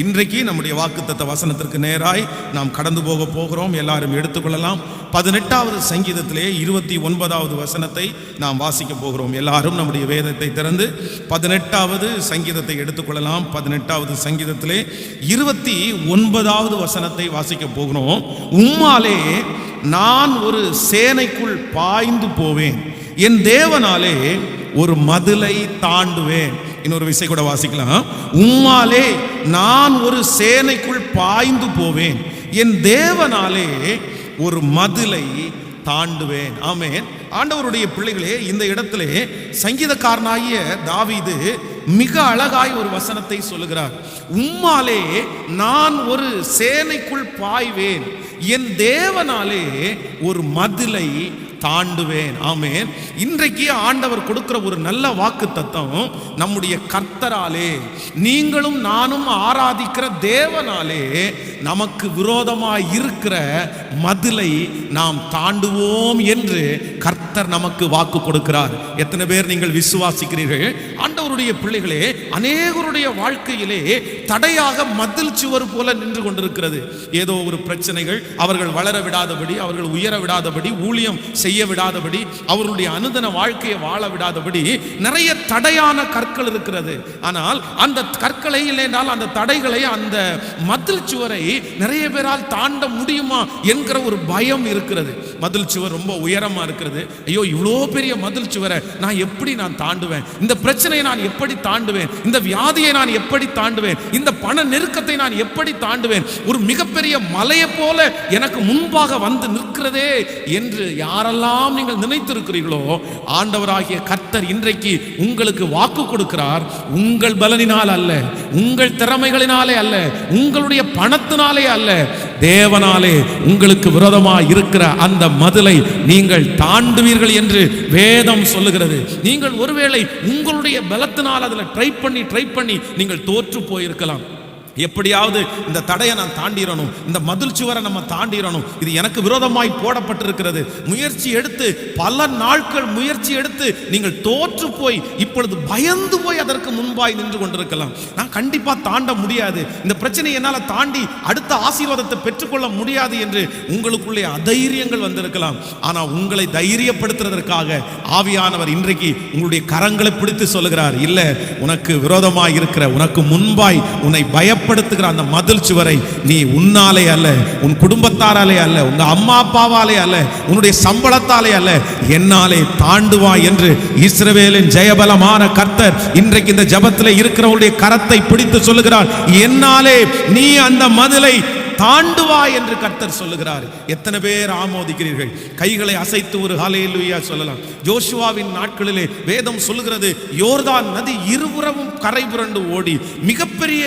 இன்றைக்கு நம்முடைய வாக்குத்தத்த வசனத்திற்கு நேராய் நாம் கடந்து போகிறோம். எல்லாரும் எடுத்துக்கொள்ளலாம். 18வது சங்கீதத்திலே 29வது வசனத்தை நாம் வாசிக்க போகிறோம். எல்லாரும் நம்முடைய வேதத்தை திறந்து 18வது சங்கீதத்தை எடுத்துக்கொள்ளலாம். 18வது சங்கீதத்திலே 29வது வசனத்தை வாசிக்க போகிறோம். உம்மாலே நான் ஒரு சேனைக்குள் பாய்ந்து போவேன், என் தேவனாலே ஒரு மதிலை தாண்டுவேன். இன்னொரு விஷயம் கூட வாசிக்கலாம். உம்மாலே நான் ஒரு சேனைக்குள் பாய்ந்து போவேன், என் தேவனாலே ஒரு மதிலை தாண்டுவேன். ஆமென். ஆண்டவருடைய பிள்ளைகளே, இந்த இடத்திலே சங்கீதக்காரனாகிய தாவீது மிக அழகாய் ஒரு வசனத்தை சொல்லுகிறார். உம்மாலே நான் ஒரு சேனைக்குள் பாய்வேன், என் தேவனாலே ஒரு மதிலை தாண்டுவேன். ஆமென். இன்றைக்கு ஆண்டவர் கொடுக்கிற ஒரு நல்ல வாக்கு தத்தம், நம்முடைய கர்த்தராலே, நீங்களும் நானும் ஆராதிக்கிற தேவனாலே நமக்கு விரோதமாய் இருக்கிற மதிலை நாம் தாண்டுவோம் என்று கர்த்தர் நமக்கு வாக்கு கொடுக்கிறார். எத்தனை பேர் நீங்கள் விசுவாசிக்கிறீர்கள்? ஆண்டவருடைய பிள்ளைகளே, அநேகருடைய வாழ்க்கையிலே தடையாக மதில் சுவர் போல நின்று கொண்டிருக்கிறது. ஏதோ ஒரு பிரச்சனைகள், அவர்கள் வளர விடாதபடி, அவர்கள் உயர விடாதபடி, ஊழியம் செய்ய விடாதபடி, அவருடைய அனுதின வாழ்க்கையை வாழ விடாதபடி நிறைய தடையான கற்கள் இருக்கிறது. ஆனால் அந்த கற்களை இல்லைனால் அந்த தடைகளை, அந்த மதில் சுவரை நிறைய பேரால் தாண்ட முடியுமா என்கிற ஒரு பயம் இருக்கிறது. மதில் சுவர் ரொம்ப உயரமா இருக்கிறது. ஐயோ, இவ்வளோ பெரிய மதில் சுவரை நான் எப்படி தாண்டுவேன்? இந்த பிரச்சனையை நான் எப்படி தாண்டுவேன்? இந்த வியாதியை நான் எப்படி தாண்டுவேன்? இந்த பண நெருக்கத்தை நான் எப்படி தாண்டுவேன்? ஒரு மிகப்பெரிய மலையை போல எனக்கு முன்பாக வந்து நிற்கிறதே என்று யாரெல்லாம் நீங்கள் நினைத்திருக்கிறீர்களோ, ஆண்டவராகிய கர்த்தர் இன்றைக்கு உங்களுக்கு வாக்கு கொடுக்கிறார். உங்கள் பலனினால் அல்ல, உங்கள் திறமைகளினாலே அல்ல, உங்களுடைய பணத்தினாலே அல்ல, தேவனாலே உங்களுக்கு விரோதமாக இருக்கிற அந்த மதிலை நீங்கள் தாண்டுவீர்கள் என்று வேதம் சொல்லுகிறது. நீங்கள் ஒருவேளை உங்களுடைய பலத்தினால் அதில் ட்ரை பண்ணி நீங்கள் தோற்று போயிருக்கலாம். எப்படியாவது இந்த தடையை நான் தாண்டிடணும், இந்த மதில் சுவரை நம்ம தாண்டிடணும், இது எனக்கு விரோதமாய் போடப்பட்டிருக்கிறது. முயற்சி எடுத்து பல நாட்கள் முயற்சி எடுத்து நீங்கள் தோற்று போய் இப்பொழுது பயந்து போய் அதற்கு முன்பாய் நின்று கொண்டிருக்கலாம். நான் கண்டிப்பா தாண்ட முடியாது, இந்த பிரச்சனையை என்னால் தாண்டி அடுத்த ஆசீர்வாதத்தை பெற்றுக்கொள்ள முடியாது என்று உங்களுக்குள்ளே அதைரியங்கள் வந்திருக்கலாம். ஆனால் உங்களை தைரியப்படுத்துறதற்காக ஆவியானவர் இன்றைக்கு உங்களுடைய கரங்களை பிடித்து சொல்லுகிறார், இல்ல, உனக்கு விரோதமாய் இருக்கிற, உனக்கு முன்பாய் உன்னை பயப்படுத்துகிற அந்த மதில் சுவரை நீ உன்னாலே அல்ல, உன் குடும்பத்தாராலே அல்ல, உங்க அம்மா அப்பாவாலே அல்ல, உன்னுடைய சம்பளத்தாலே அல்ல, என்னாலே தாண்டுவாய் என்று இஸ்ரவேலின் ஜெயபலமான கர்த்தர் இன்றைக்கு இந்த ஜெபத்திலே இருக்கிறவருடைய கரத்தை பிடித்து சொல்லுகிறார். என்னாலே நீ அந்த மதிலை தாண்டுவாய் என்று கர்த்தர் சொல்லுகிறார். எத்தனை பேர் ஆமோதிக்கிறீர்கள்? கைகளை அசைத்து ஒரு ஹல்லேலூயா சொல்லலாம். யோசுவாவின் நாட்களிலே வேதம் சொல்லுகிறது, யோர்தான் நதி இருபுறமும் கரை புரண்டு ஓடி மிகப்பெரிய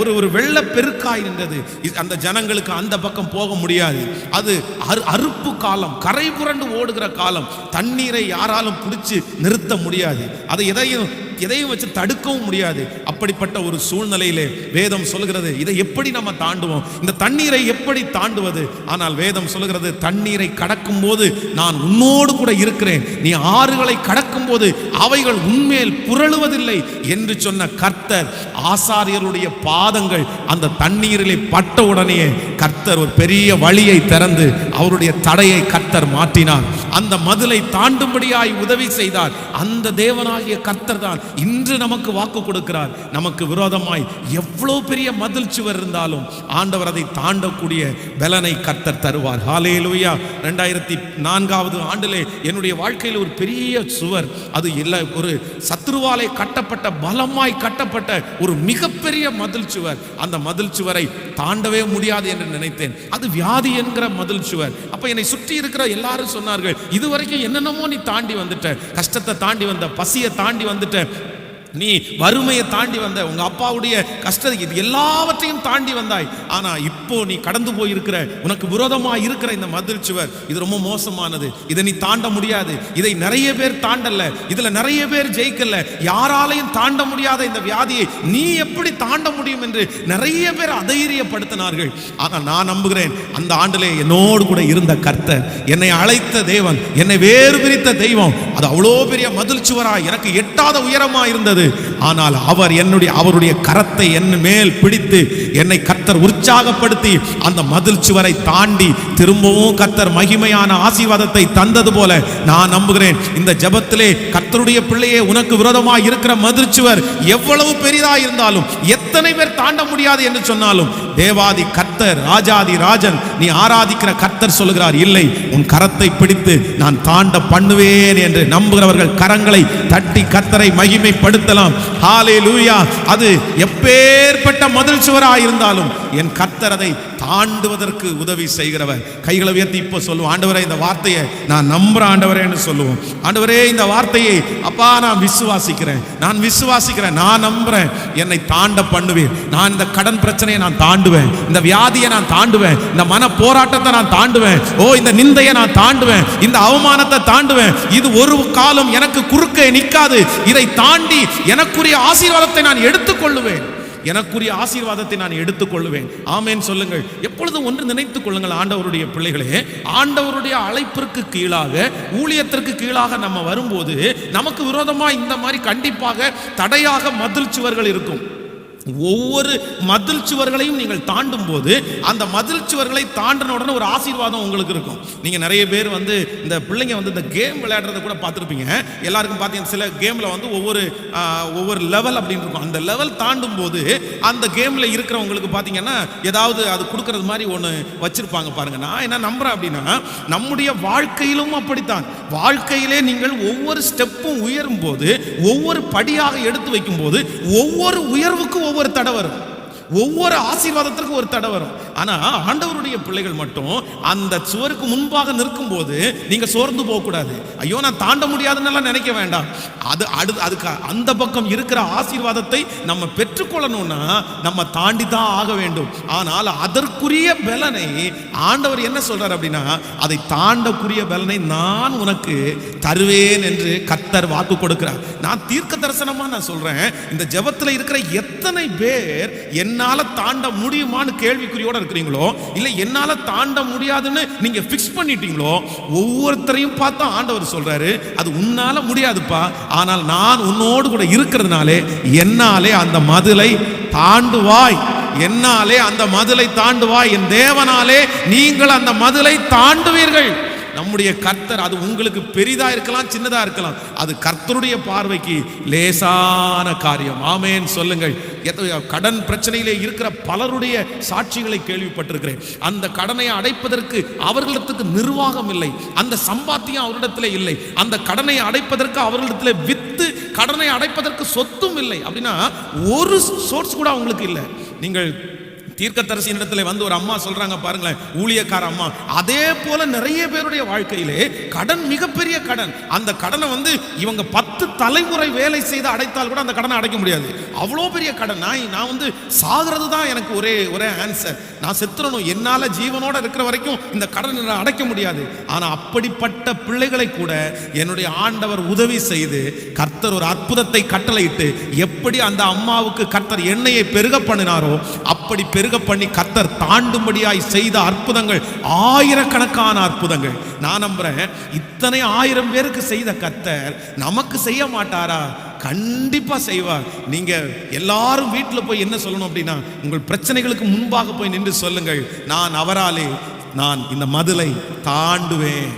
ஒரு வெள்ள பெருக்காய் நின்றது. அந்த ஜனங்களுக்கு அந்த பக்கம் போக முடியாது. அது அறுப்பு காலம், கரை புரண்டு ஓடுகிற காலம். தண்ணீரை யாராலும் பிடிச்சு நிறுத்த முடியாது, அதை எதையும் வச்சு தடுக்கவும் முடியாது. அப்படிப்பட்ட ஒரு சூழ்நிலையிலே வேதம் சொல்லுகிறது, இதை எப்படி நம்ம தாண்டுவோம்? இந்த தண்ணீரை எப்படி தாண்டுவது? ஆனால் வேதம் சொல்லுகிறது, தண்ணீரை கடக்கும் போது நான் உன்னோடு கூட இருக்கிறேன், நீ ஆறுகளை கடக்கும் போது அவைகள் உன்மேல் புரளுவதில்லை என்று சொன்ன கர்த்தர், ஆசாரியருடைய பாதங்கள் அந்த தண்ணீரிலே பட்ட உடனே கர்த்தர் ஒரு பெரிய வழியை திறந்து அவருடைய தடையை கர்த்தர் மாற்றினார். அந்த மதிலை தாண்டும்படியாய் உதவி செய்தார். அந்த தேவனாகிய கர்த்தர் தான் இன்று நமக்கு வாக்கு கொடுக்கிறார். நமக்கு விரோதமாய் எவ்வளவு பெரிய மதில் சுவர் இருந்தாலும் ஆண்டவர் அதை தாண்டக்கூடிய பலனை கர்த்தர் தருவார். ஹல்லேலூயா. 2004வது ஆண்டிலே என்னுடைய வாழ்க்கையில் ஒரு பெரிய சுவர், அது இல்லை, ஒரு சத்ருவாலை கட்டப்பட்ட, பலமாய் கட்டப்பட்ட ஒரு மிகப்பெரிய மதில் சுவர். அந்த மதில் சுவரை தாண்டவே முடியாது என்று நினைத்தேன். அது வியாதி என்கிற மதில் சுவர். அப்ப என்னை சுற்றி இருக்கிற எல்லாரும் சொன்னார்கள், இதுவரைக்கும் என்னென்னமோ நீ தாண்டி வந்துட்ட, கஷ்டத்தை தாண்டி வந்த, பசியை தாண்டி வந்துட்ட, நீ வறுமையை தாண்டி வந்த, உங்க அப்பாவுடைய கஷ்டம், இது எல்லாவற்றையும் தாண்டி வந்தாய். ஆனா இப்போ நீ கடந்து போயிருக்கிற, உனக்கு விரோதமா இருக்கிற இந்த மதில் சுவர், இது ரொம்ப மோசமானது, இதை நீ தாண்ட முடியாது, இதை நிறைய பேர் தாண்டல, இதுல நிறைய பேர் ஜெயிக்கல, யாராலையும் தாண்ட முடியாத இந்த வியாதியை நீ எப்படி தாண்ட முடியும் என்று நிறைய பேர் அதைரியப்படுத்தினார்கள். ஆனா நான் நம்புகிறேன், அந்த ஆண்டிலே என்னோடு கூட இருந்த கர்த்தர், என்னை அழைத்த தேவன், என்னை வேறு பிரித்த தெய்வம், அது அவ்வளோ பெரிய மதில் சுவராய் எனக்கு எட்டாத உயரமா இருந்தது. இருந்தது. ஆனால் அவருடைய கரத்தை என் மேல் பிடித்து என்னை கர்த்தர் உற்சாகப்படுத்தி அந்த மதில் சுவரை தாண்டி திரும்பவும் கர்த்தர் மகிமையான ஆசீர்வாதத்தை தந்தது போல நான் நம்புகிறேன். இந்த ஜெபத்திலே கர்த்தருடைய பிள்ளையே, உனக்கு விரோதமாக இருக்கிற மதில் சுவர் எவ்வளவு பெரிதா இருந்தாலும், எத்தனை பேர் தாண்ட முடியாது என்று சொன்னாலும், தேவாதி கர்த்தர், ராஜாதி ராஜன், நீ ஆராதிக்கிற கர்த்தர் சொல்லுகிறார், இல்லை, உன் கரத்தை பிடித்து நான் தாண்ட பண்ணுவேன் என்று நம்புகிறவர்கள் கரங்களை தட்டி கர்த்தரை மகிமைப்படுத்தலாம். ஹல்லேலூயா. அது எப்பேற்பட்ட மதில் சுவராக இருந்தாலும் என் கர்த்தர் அதை தாண்டுவதற்கு உதவி செய்கிறவர். கைகளை உயர்த்தி இப்போ சொல்லுவோம், ஆண்டவரே இந்த வார்த்தையை நான் நம்புறேன் ஆண்டவரே என்று சொல்லுவோம். ஆண்டவரே இந்த வார்த்தையை அப்பா நான் விசுவாசிக்கிறேன், நான் நம்புறேன், என்னை தாண்ட பண்ணுவேன். நான் இந்த கடன் பிரச்சனையை நான் தாண்டுவேன், இந்த வியாதியை நான் தாண்டுவேன், இந்த மன போராட்டத்தை நான் தாண்டுவேன், இந்த நிந்தையை நான் தாண்டுவேன், இந்த அவமானத்தை தாண்டுவேன். இது ஒரு காலம் எனக்கு குறுக்கே நிற்காது. இதை தாண்டி எனக்குரிய ஆசீர்வாதத்தை நான் எடுத்துக்கொள்ளுவேன், எனக்குரிய ஆசீர்வாதத்தை நான் எடுத்துக்கொள்ளுவேன். ஆமென் சொல்லுங்கள். எப்பொழுதும் ஒன்று நினைத்துக் கொள்ளுங்கள், ஆண்டவருடைய பிள்ளைகளே, ஆண்டவருடைய அழைப்பிற்கு கீழாக, ஊழியத்திற்கு கீழாக நம்ம வரும்போது நமக்கு விரோதமா இந்த மாதிரி கண்டிப்பாக தடையாக மதில் சுவர்கள் இருக்கும். ஒவ்வொரு மதில் சுவர்களையும் நீங்கள் தாண்டும் போது அந்த மதில் சுவர்களை தாண்டின உடனே ஒரு ஆசீர்வாதம் உங்களுக்கு இருக்கும். நீங்க நிறைய பேர் இந்த பிள்ளைங்க இந்த கேம் விளையாடுறத கூட பார்த்துருப்பீங்க. எல்லாருக்கும் பார்த்தீங்கன்னா சில கேம்ல ஒவ்வொரு லெவல் அப்படின்னு இருக்கும். அந்த லெவல் தாண்டும் போது அந்த கேம்ல இருக்கிறவங்களுக்கு பார்த்தீங்கன்னா ஏதாவது அது கொடுக்கறது மாதிரி ஒன்று வச்சிருப்பாங்க பாருங்க. நான் என்ன நம்புறேன் அப்படின்னா, நம்முடைய வாழ்க்கையிலும் அப்படித்தான். வாழ்க்கையிலே நீங்கள் ஒவ்வொரு ஸ்டெப்பும் உயரும் போது, ஒவ்வொரு படியாக எடுத்து வைக்கும் போது, ஒவ்வொரு உயர்வுக்கும் ஒவ்வொரு தடை வரும், ஒவ்வொரு ஆசீர்வாதத்திற்கு ஒரு தடை வரும். ஆனா ஆண்டவருடைய பிள்ளைகள் மட்டும் அந்த சுவருக்கு முன்பாக நிற்கும் போது நீங்க சோர்ந்து போக கூடாது. ஐயோ நான் தாண்ட முடியாதுன்னு நினைக்க வேண்டாம். அதுக்கு அந்த பக்கம் இருக்கிற ஆசீர்வாதத்தை நம்ம பெற்றுக்கொள்ளணும்னா நம்ம தாண்டி தான் ஆக வேண்டும். ஆனால் அதற்குரிய பலனை ஆண்டவர் என்ன சொல்றார் அப்படின்னா, அதை தாண்டக்கூடிய பலனை நான் உனக்கு தருவேன் என்று கர்த்தர் வாக்கு கொடுக்கிறார். நான் தீர்க்க தரிசனமா நான் சொல்றேன், இந்த ஜெபத்தில் இருக்கிற எத்தனை பேர் என்னால தாண்ட முடியுமான்னு கேள்விக்குறியோட இருக்கிறீங்களோ, இல்ல என்னால தாண்ட முடியாதுன்னு நீங்க பிக்ஸ் பண்ணிட்டீங்களோ, ஒவ்வொருத்தரையும் பார்த்தா ஆண்டவர் சொல்றாரு, அது உன்னால முடியாதுப்பா, ஆனால் நான் உன்னோடு கூட இருக்கிறதுனாலே என்னாலே அந்த மதிலை தாண்டுவாய், என்னாலே அந்த மதிலை தாண்டுவாய், என் தேவனாலே நீங்கள் அந்த மதிலை தாண்டுவீர்கள். நம்முடைய கர்த்தர், அது உங்களுக்கு பெரிதா இருக்கலாம், சின்னதா இருக்கலாம், அது கர்த்தருடைய பார்வைக்கு லேசான காரியம். ஆமென் சொல்லுங்கள். கடன் பிரச்சனையிலே இருக்கிற பலருடைய சாட்சிகளை கேள்விப்பட்டிருக்கிறேன். அந்த கடனை அடைப்பதற்கு அவர்களிடத்துக்கு நிர்வாகம் இல்லை, அந்த சம்பாத்தியம் அவரிடத்தில் இல்லை, அந்த கடனை அடைப்பதற்கு அவர்களிடத்தில் வித்து கடனை அடைப்பதற்கு சொத்தும் இல்லை. அப்படின்னா ஒரு சோர்ஸ் கூட அவங்களுக்கு இல்லை. நீங்கள் தீர்க்கதரிசி இடத்துல ஒரு அம்மா சொல்றாங்க பாருங்களேன், ஊழியக்கார அம்மா. அதே போல நிறைய பேருடைய வாழ்க்கையிலே கடன் மிகப்பெரிய கடன். அந்த கடனை இவங்க 10 தலைமுறை வேலை செய்து அடைத்தால் கூட அந்த கடனை அடைக்க முடியாது. அவ்வளோ பெரிய கடன். நான் சாகிறது தான் எனக்கு ஒரே ஆன்சர். நான் செத்துறணும், என்னால ஜீவனோட இருக்கிற வரைக்கும் இந்த கடனை அடைக்க முடியாது. ஆனா அப்படிப்பட்ட பிள்ளைகளை கூட என்னுடைய ஆண்டவர் உதவி செய்து கர்த்தர் ஒரு அற்புதத்தை கட்டளையிட்டு, எப்படி அந்த அம்மாவுக்கு கர்த்தர் எண்ணெயை பெருக பண்ணினாரோ அப்படி பெருக பண்ணி கர்த்தர் தாண்டும்படியாய் செய்த அற்புதங்கள், ஆயிரக்கணக்கான அற்புதங்கள். நான் நம்புறேன், இத்தனை 1000 பேருக்கு செய்த கர்த்தர் நமக்கு செய்ய மாட்டாரா? கண்டிப்பா செய்வார். நீங்க எல்லாரும் வீட்டில் போய் என்ன சொல்லணும் அப்படின்னா, உங்கள் பிரச்சனைகளுக்கு முன்பாக போய் நின்று சொல்லுங்கள், நான் அவராலே நான் இந்த மதிலை தாண்டுவேன்,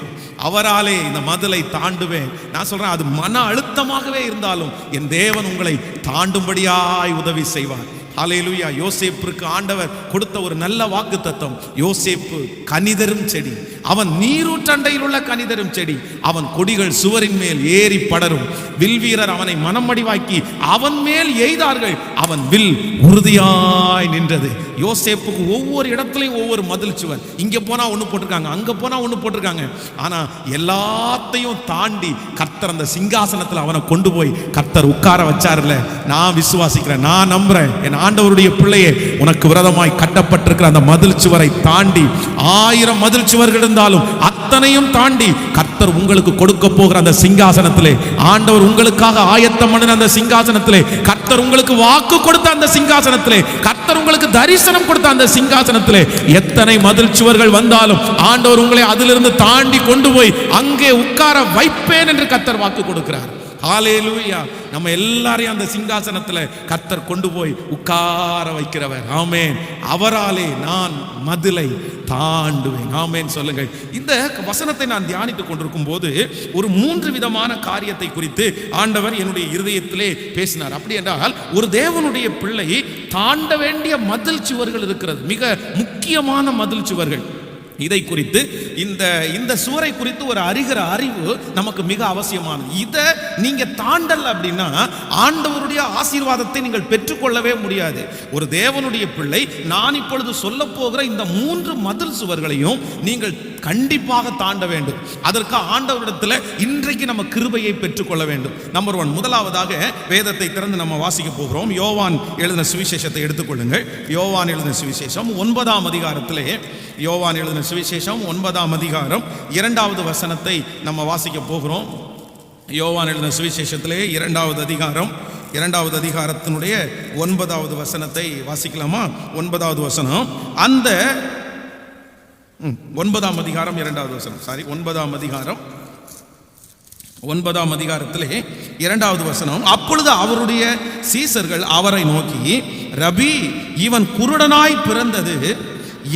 அவராலே இந்த மதிலை தாண்டுவேன். நான் சொல்றேன், அது மன அழுத்தமாகவே இருந்தாலும் என் தேவன் உங்களை தாண்டும்படியாய் உதவி செய்வார். ஹல்லேலூயா. யோசேப்புக்கு ஆண்டவர் கொடுத்த ஒரு நல்ல வாக்குத்தத்தம். யோசேப்பு கனிதரும் செடி, அவன் நீரூற்றண்டையில் உள்ள கனிதரும் செடி, அவன் கொடிகள் சுவரின் மேல் ஏறி படரும், வில்வீரர் அவனை மனமடிவாக்கி அவன் மேல் எய்தார்கள், அவன் வில் உறுதியாய் நின்றது. யோசேப்புக்கு ஒவ்வொரு இடத்துலையும் ஒவ்வொரு மதில் சுவர். இங்க போனா ஒண்ணு போட்டிருக்காங்க, அங்க போனா ஒண்ணு போட்டிருக்காங்க. ஆனா எல்லாத்தையும் தாண்டி கர்த்தர் அந்த சிங்காசனத்தில் அவனை கொண்டு போய் கர்த்தர் உட்கார வச்சார்ல. நான் விசுவாசிக்கிறேன், நான் நம்புறேன். என் ஆண்டவருடைய பிள்ளையே, உனக்கு விரோதமாய் கட்டப்பட்டிருக்கிற அந்த மதில் சுவரை தாண்டி 1000 மதில் சுவர்கள் இருந்தாலும் அத்தனையும் தாண்டி கர்த்தர் உங்களுக்கு கொடுக்க போகிற அந்த சிங்காசனத்திலே, ஆண்டவர் உங்களுக்காக ஆயத்தம் பண்ணின அந்த சிங்காசனத்திலே, கர்த்தர் உங்களுக்கு வாக்கு கொடுத்த அந்த சிங்காசனத்திலே, கர்த்தர் உங்களுக்கு தரிசனம் கொடுத்த அந்த சிங்காசனத்திலே, எத்தனை மதில் சுவர்கள் வந்தாலும் ஆண்டவர் உங்களை அதிலிருந்து தாண்டி கொண்டு போய் அங்கே உட்கார வைப்பேன் என்று கர்த்தர் வாக்கு கொடுக்கிறார். ஹல்லேலூயா. நம்ம எல்லாரையும் அந்த சிங்காசனத்தில் கர்த்தர் கொண்டு போய் உட்கார வைக்கிறவர். ஆமென். அவராலே நான் மதிலை தாண்டுவேன். ஆமென் சொல்லுங்கள். இந்த வசனத்தை நான் தியானித்துக் கொண்டிருக்கும் போது ஒரு 3 விதமான காரியத்தை குறித்து ஆண்டவர் என்னுடைய இருதயத்திலே பேசினார். அப்படி என்றால் ஒரு தேவனுடைய பிள்ளை தாண்ட வேண்டிய மதில் சுவர்கள் இருக்கிறது, மிக முக்கியமான மதில் சுவர்கள். இதை குறித்து இந்த சுவரை குறித்து ஒரு அறிவு நமக்கு மிக அவசியமானது. இதை நீங்க தாண்டல் அப்படின்னா ஆண்டவருடைய ஆசீர்வாதத்தை நீங்கள் பெற்றுக்கொள்ளவே முடியாது. ஒரு தேவனுடைய பிள்ளை நான் இப்பொழுது சொல்ல போகிற இந்த 3 மதில் சுவர்களையும் நீங்கள் கண்டிப்பாக தாண்ட வேண்டும். அதற்கு ஆண்டவரிடத்தில் இன்றைக்கு நம்ம கிருபையை பெற்றுக்கொள்ள வேண்டும். நம்பர் 1, முதலாவதாக வேதத்தை திறந்து நம்ம வாசிக்க போகிறோம். யோவான் எழுதின சுவிசேஷத்தை எடுத்துக்கொள்ளுங்கள். யோவான் எழுதின சுவிசேஷம் 9ஆம் அதிகாரத்திலே, யோவான் எழுதின சுவிசேஷம் 9ஆம் அதிகாரம் 2வது வசனத்தை நம்ம வாசிக்க போகிறோம். யோவான் எழுதின சுவிசேஷத்திலே 2வது அதிகாரம் 2வது அதிகாரத்தினுடைய 9வது வசனத்தை வாசிக்கலாமா? 9வது வசனம், அந்த 9ஆம் அதிகாரம் 2வது வசனம், 9ஆம் அதிகாரம் 9ஆம் அதிகாரத்திலே 2வது வசனம், அப்பொழுது அவருடைய சீசர்கள் அவரை நோக்கி, ரபி, இவன் குருடனாய் பிறந்தது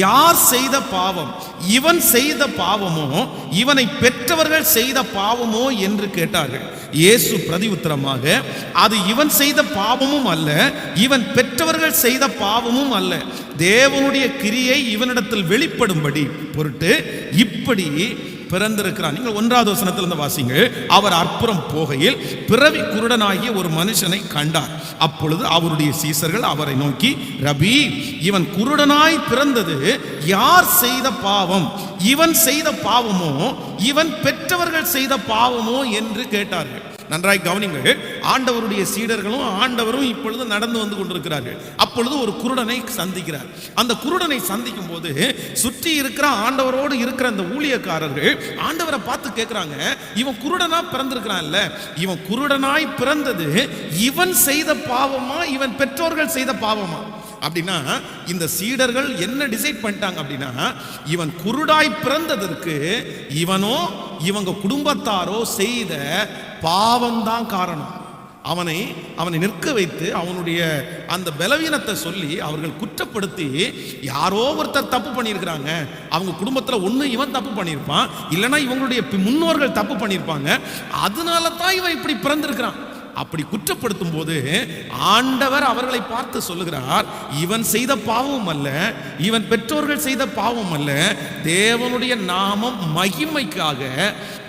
யார் செய்த பாவம்? இவன் செய்த பாவமோ இவனை பெற்றவர்கள் செய்த பாவமோ என்று கேட்டார்கள். இயேசு பிரதியுத்தரமாக, அது இவன் செய்த பாவமும் அல்ல, இவன் பெற்றவர்கள் செய்த பாவமும் அல்ல, தேவனுடைய கிரியை இவனிடத்தில் வெளிப்படும்படி பொருட்டு இப்படி பிறந்திருக்கிறான். நீங்கள் 1வது வசனத்திலிருந்து வாசிங்க. அவர் அப்புறம் போகையில் பிறவி குருடனாகிய ஒரு மனுஷனை கண்டார். அப்பொழுது அவருடைய சீசர்கள் அவரை நோக்கி, ரபி, இவன் குருடனாய் பிறந்தது யார் செய்த பாவம்? இவன் செய்த பாவமோ இவன் பெற்றவர்கள் செய்த பாவமோ என்று கேட்டார்கள். நன்றாய் கவனிங்கள். ஆண்டவருடைய சீடர்களும் ஆண்டவரும் இப்பொழுது நடந்து வந்து கொண்டிருக்கிறார்கள். அப்பொழுது ஒரு குருடனை சந்திக்கிறார். அந்த குருடனை சந்திக்கும் போது சுற்றி இருக்கிற ஆண்டவரோடு இருக்கிற அந்த ஊழியக்காரர்கள் ஆண்டவரை பார்த்து கேட்கிறாங்க, இவன் குருடனா பிறந்திருக்கிறான்ல, இவன் குருடனாய் பிறந்தது இவன் செய்த பாவமா இவன் பெற்றோர்கள் செய்த பாவமா? அப்படின்னா இந்த சீடர்கள் என்ன டிசைட் பண்ணிட்டாங்க அப்படின்னா, இவன் குருடாய் பிறந்ததற்கு இவனோ இவங்க குடும்பத்தாரோ செய்த பாவம்தான் காரணம். அவனை நிற்க வைத்து அவனுடைய அந்த பலவீனத்தை சொல்லி அவர்கள் குற்றப்படுத்தி, யாரோ ஒருத்தர் தப்பு பண்ணியிருக்கிறாங்க, அவங்க குடும்பத்தில் ஒன்று இவன் தப்பு பண்ணியிருப்பான், இல்லைன்னா இவங்களுடைய முன்னோர்கள் தப்பு பண்ணியிருப்பாங்க, அதனால தான் இவன் இப்படி பிறந்திருக்கிறான். அப்படி குற்றப்படுத்தும் போது ஆண்டவர் அவர்களை பார்த்து சொல்லுகிறார், இவன் செய்த பாவம் அல்ல, இவன் பெற்றோர்கள் செய்த பாவம் அல்ல, தேவனுடைய நாமம் மகிமைக்காக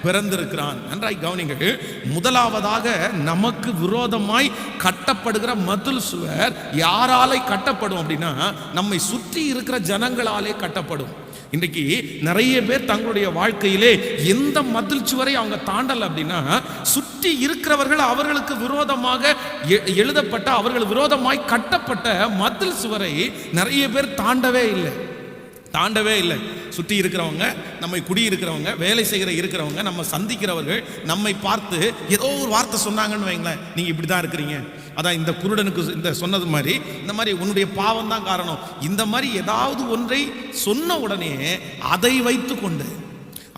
பிறந்திருக்கிறான். நன்றாய் கவனிங்கள். முதலாவதாக நமக்கு விரோதமாய் கட்டப்படுகிற மதில் சுவர் யாராலே கட்டப்படும் அப்படின்னா, நம்மை சுற்றி இருக்கிற ஜனங்களாலே கட்டப்படும். இன்றைக்கு நிறைய பேர் தங்களுடைய வாழ்க்கையிலே எந்த மதில் சுவரை அவங்க தாண்டல அப்படின்னா, சுற்றி இருக்கிறவர்கள் அவர்களுக்கு விரோதமாக எழுதப்பட்ட, அவர்கள் விரோதமாய் கட்டப்பட்ட மதில் சுவரை நிறைய பேர் தாண்டவே இல்லை. சுற்றி இருக்கிறவங்க, நம்மை குடியிருக்கிறவங்க, வேலை செய்கிற இருக்கிறவங்க, நம்ம சந்திக்கிறவர்கள் நம்மை பார்த்து ஏதோ ஒரு வார்த்தை சொன்னாங்கன்னு வைங்களேன், நீங்க இப்படி தான் இருக்கிறீங்க, அதான் இந்த குருடனுக்கு இந்த சொன்னது மாதிரி, இந்த மாதிரி உன்னுடைய பாவம் தான் காரணம், இந்த மாதிரி ஏதாவது ஒன்றை சொன்ன உடனே அதை வைத்து கொண்டு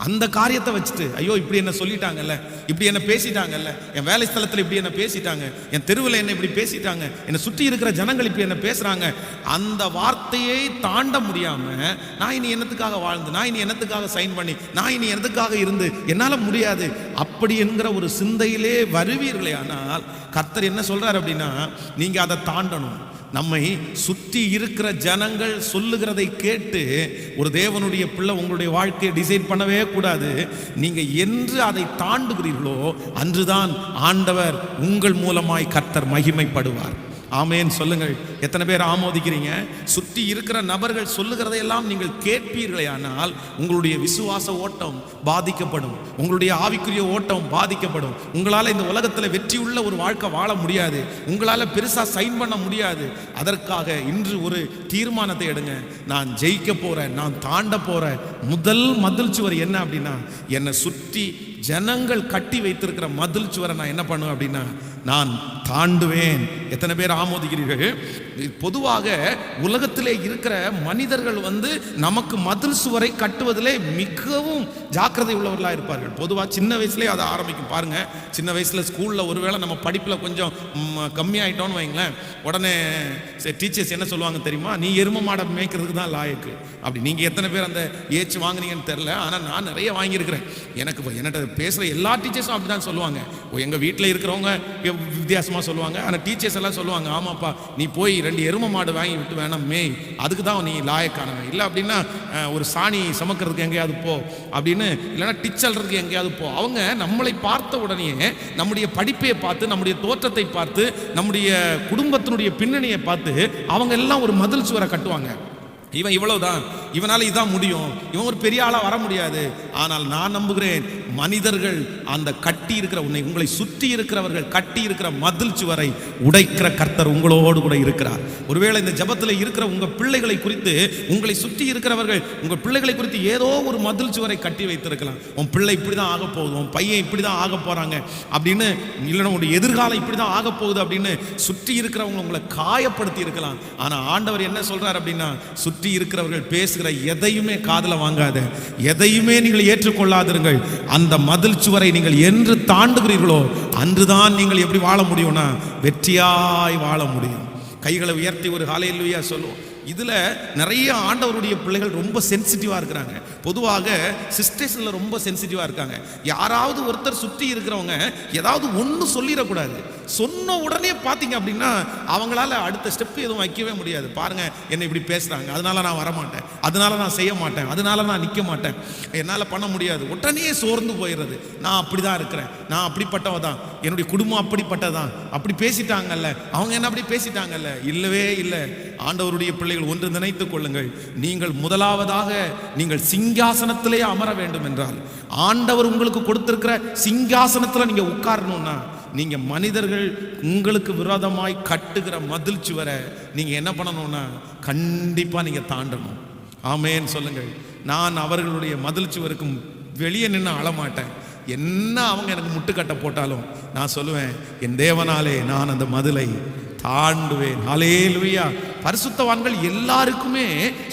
அந்த காரியத்தை வச்சுட்டு, ஐயோ இப்படி என்ன சொல்லிட்டாங்கல்ல, இப்படி என்ன பேசிட்டாங்கல்ல, என் வேலை ஸ்தலத்தில் இப்படி என்ன பேசிட்டாங்க, என் தெருவில் என்ன இப்படி பேசிட்டாங்க, என்னை சுற்றி இருக்கிற ஜனங்கள் இப்படி என்ன பேசுறாங்க, அந்த வார்த்தையை தாண்ட முடியாம நான் இனி என்னத்துக்காக வாழ்ந்து, நான் இனி என்னத்துக்காக சைன் பண்ணி, நான் இனி என்னத்துக்காக இருந்து, என்னால் முடியாது அப்படி என்கிற ஒரு சிந்தையிலே வருவீர்களே. ஆனால் கர்த்தர் என்ன சொல்றார் அப்படின்னா, நீங்க அதை தாண்டணும். நம்மை சுற்றி இருக்கிற ஜனங்கள் சொல்லுகிறதை கேட்டு ஒரு தேவனுடைய பிள்ளை உங்களுடைய வாழ்க்கையை டிசைட் பண்ணவே கூடாது. நீங்க என்று அதை தாண்டுகிறீர்களோ அன்றுதான் ஆண்டவர் உங்கள் மூலமாய் கர்த்தர் மகிமைப்படுவார். ஆமேன் சொல்லுங்கள். எத்தனை பேர் ஆமோதிக்கிறீங்க? சுற்றி இருக்கிற நபர்கள் சொல்லுகிறதையெல்லாம் நீங்கள் கேட்பீர்களே, ஆனால் உங்களுடைய விசுவாச ஓட்டம் பாதிக்கப்படும், உங்களுடைய ஆவிக்குரிய ஓட்டம் பாதிக்கப்படும். உங்களால் இந்த உலகத்தில் வெற்றியுள்ள ஒரு வாழ்க்கை வாழ முடியாது, உங்களால் பெருசாக சைன் பண்ண முடியாது. அதற்காக இன்று ஒரு தீர்மானத்தை எடுங்க. நான் ஜெயிக்க போறேன், நான் தாண்ட போறேன். முதல் மதில் சுவர் என்ன அப்படின்னா, என்னை சுற்றி ஜனங்கள் கட்டி வைத்திருக்கிற மதில் சுவரை நான் என்ன பண்ணுவேன் அப்படின்னா நான் தாண்டுவேன். எத்தனை பேர் ஆமோதிக்கிறீர்கள்? பொதுவாக உலகத்திலே இருக்கிற மனிதர்கள் நமக்கு மதில் சுவரை கட்டுவதிலே மிகவும் ஜாக்கிரதை உள்ளவர்களாக இருப்பார்கள். பொதுவாக சின்ன வயசுலேயே அதை ஆரம்பிக்கும். பாருங்க, சின்ன வயசுல ஸ்கூல்ல ஒருவேளை நம்ம படிப்பில் கொஞ்சம் கம்மியாயிட்டோம்னு வைங்களேன், உடனே டீச்சர்ஸ் என்ன சொல்லுவாங்க தெரியுமா? நீ எரும மாடை மேய்க்கிறதுக்கு தான் லாயக்கு. அப்படி நீங்க எத்தனை பேர் அந்த ஏச்சு வாங்குனீங்கன்னு தெரியல, ஆனால் நான் நிறைய வாங்கியிருக்கிறேன். என்கிட்ட பேசுகிற எல்லா டீச்சர்ஸும் அப்படி தான் சொல்லுவாங்க. எங்கள் வீட்டில் இருக்கிறவங்க வித்தியாசமாக சொல்லுவாங்க, ஆனால் டீச்சர்ஸ் எல்லாம் சொல்லுவாங்க, ஆமாப்பா நீ போய் 2 எரும மாடு வாங்கி விட்டு வேணாம் மேய், அதுக்கு தான் நீ லாயக்கானவன். இல்லை அப்படின்னா ஒரு சாணி சமக்கிறதுக்கு எங்கேயாவது போ அப்படின்னு, இல்லைன்னா டிச்சல்றதுக்கு எங்கேயாவது போ. அவங்க நம்மளை பார்த்த உடனே நம்முடைய படிப்பை பார்த்து, நம்முடைய தோற்றத்தை பார்த்து, நம்முடைய குடும்பத்தினுடைய பின்னணியை பார்த்து அவங்க எல்லாம் ஒரு மதில் சுவரை கட்டுவாங்க. இவன் இவ்வளவுதான், இவனால இதான் முடியும், இவன் ஒரு பெரிய ஆளா வர முடியாது. ஆனால் நான் நம்புகிறேன், மனிதர்கள் அந்த கட்டி இருக்கிற உங்களை சுற்றி இருக்கிறவர்கள் கட்டி இருக்கிற மதில் சுவரை உடைக்கிற கர்த்தர் உங்களோடு கூட இருக்கிறார். ஒருவேளை இந்த ஜெபத்தில் இருக்கிற உங்க பிள்ளைகளை குறித்து, உங்களை சுற்றி இருக்கிறவர்கள் உங்க பிள்ளைகளை குறித்து ஏதோ ஒரு மதில் சுவரை கட்டி வைத்திருக்கலாம். உன் பிள்ளை இப்படிதான் ஆக போகுது, உன் பையன் இப்படிதான் ஆக போறாங்க அப்படின்னு, இல்லைன்னா உங்களுடைய எதிர்காலம் இப்படிதான் ஆக போகுது அப்படின்னு சுற்றி இருக்கிறவங்க உங்களை காயப்படுத்தி இருக்கலாம். ஆனா ஆண்டவர் என்ன சொல்றார் அப்படின்னா, சுற்றி இருக்கிறவர்கள் பேசுகிற எதையுமே காதுல வாங்காத, எதையுமே நீங்கள் ஏற்றுக்கொள்ளாதிருங்கள். அந்த மதில் சுவரை நீங்கள் என்று தாண்டுகிறீர்களோ அன்றுதான் நீங்கள் எப்படி வாழ முடியும்னா வெற்றியாய் வாழ முடியும். கைகளை உயர்த்தி ஒரு ஹல்லேலூயா சொல்லுவோம். இதுல நிறைய ஆண்டவருடைய பிள்ளைகள் ரொம்ப சென்சிட்டிவா இருக்கிறாங்க. பொதுவாக சிஸ்டேஷன்ல ரொம்ப சென்சிட்டிவா இருக்காங்க. யாராவது ஒருத்தர் சுற்றி இருக்கிறவங்க ஏதாவது ஒன்று சொல்லிடக்கூடாது. சொன்ன உடனே பார்த்தீங்க அப்படின்னா அவங்களால அடுத்த ஸ்டெப் எதுவும் வைக்கவே முடியாது. பாருங்க, என்னை இப்படி பேசுறாங்க, அதனால நான் வரமாட்டேன், அதனால நான் செய்ய மாட்டேன், அதனால நான் நிற்க மாட்டேன், என்னால் பண்ண முடியாது. உடனே சோர்ந்து போயிடுறது. நான் அப்படிதான் இருக்கிறேன், நான் அப்படிப்பட்டவ தான், என்னுடைய குடும்பம் அப்படிப்பட்டதான், அப்படி பேசிட்டாங்கல்ல, அவங்க என்ன அப்படி பேசிட்டாங்கல்ல. இல்லவே இல்லை. ஆண்டவருடைய பிள்ளைகள் ஒன்று நினைத்துக் கொள்ளுங்கள், நீங்கள் முதலாவதாக நீங்கள் சிங்காசனத்திலே அமர வேண்டும் என்றால், ஆண்டவர் உங்களுக்கு கொடுத்திருக்கிற சிங்காசனத்தில் நீங்க உட்காரணும்னா, நீங்க மனிதர்கள் உங்களுக்கு விரோதமாய் கட்டுகிற மதில் சுவரை நீங்க என்ன பண்ணணும்னா கண்டிப்பா நீங்க தாண்டணும். ஆமேன் சொல்லுங்கள். நான் அவர்களுடைய மதில் சுவருக்கும் வெளியே நின்று அழமாட்டேன். என்ன அவங்க எனக்கு முட்டுக்கட்டை போட்டாலும் நான் சொல்லுவேன், என் தேவனாலே நான் அந்த மதிலை தாண்டுவேன். ஹல்லேலூயா. பரிசுத்தவான்கள் எல்லாருக்குமே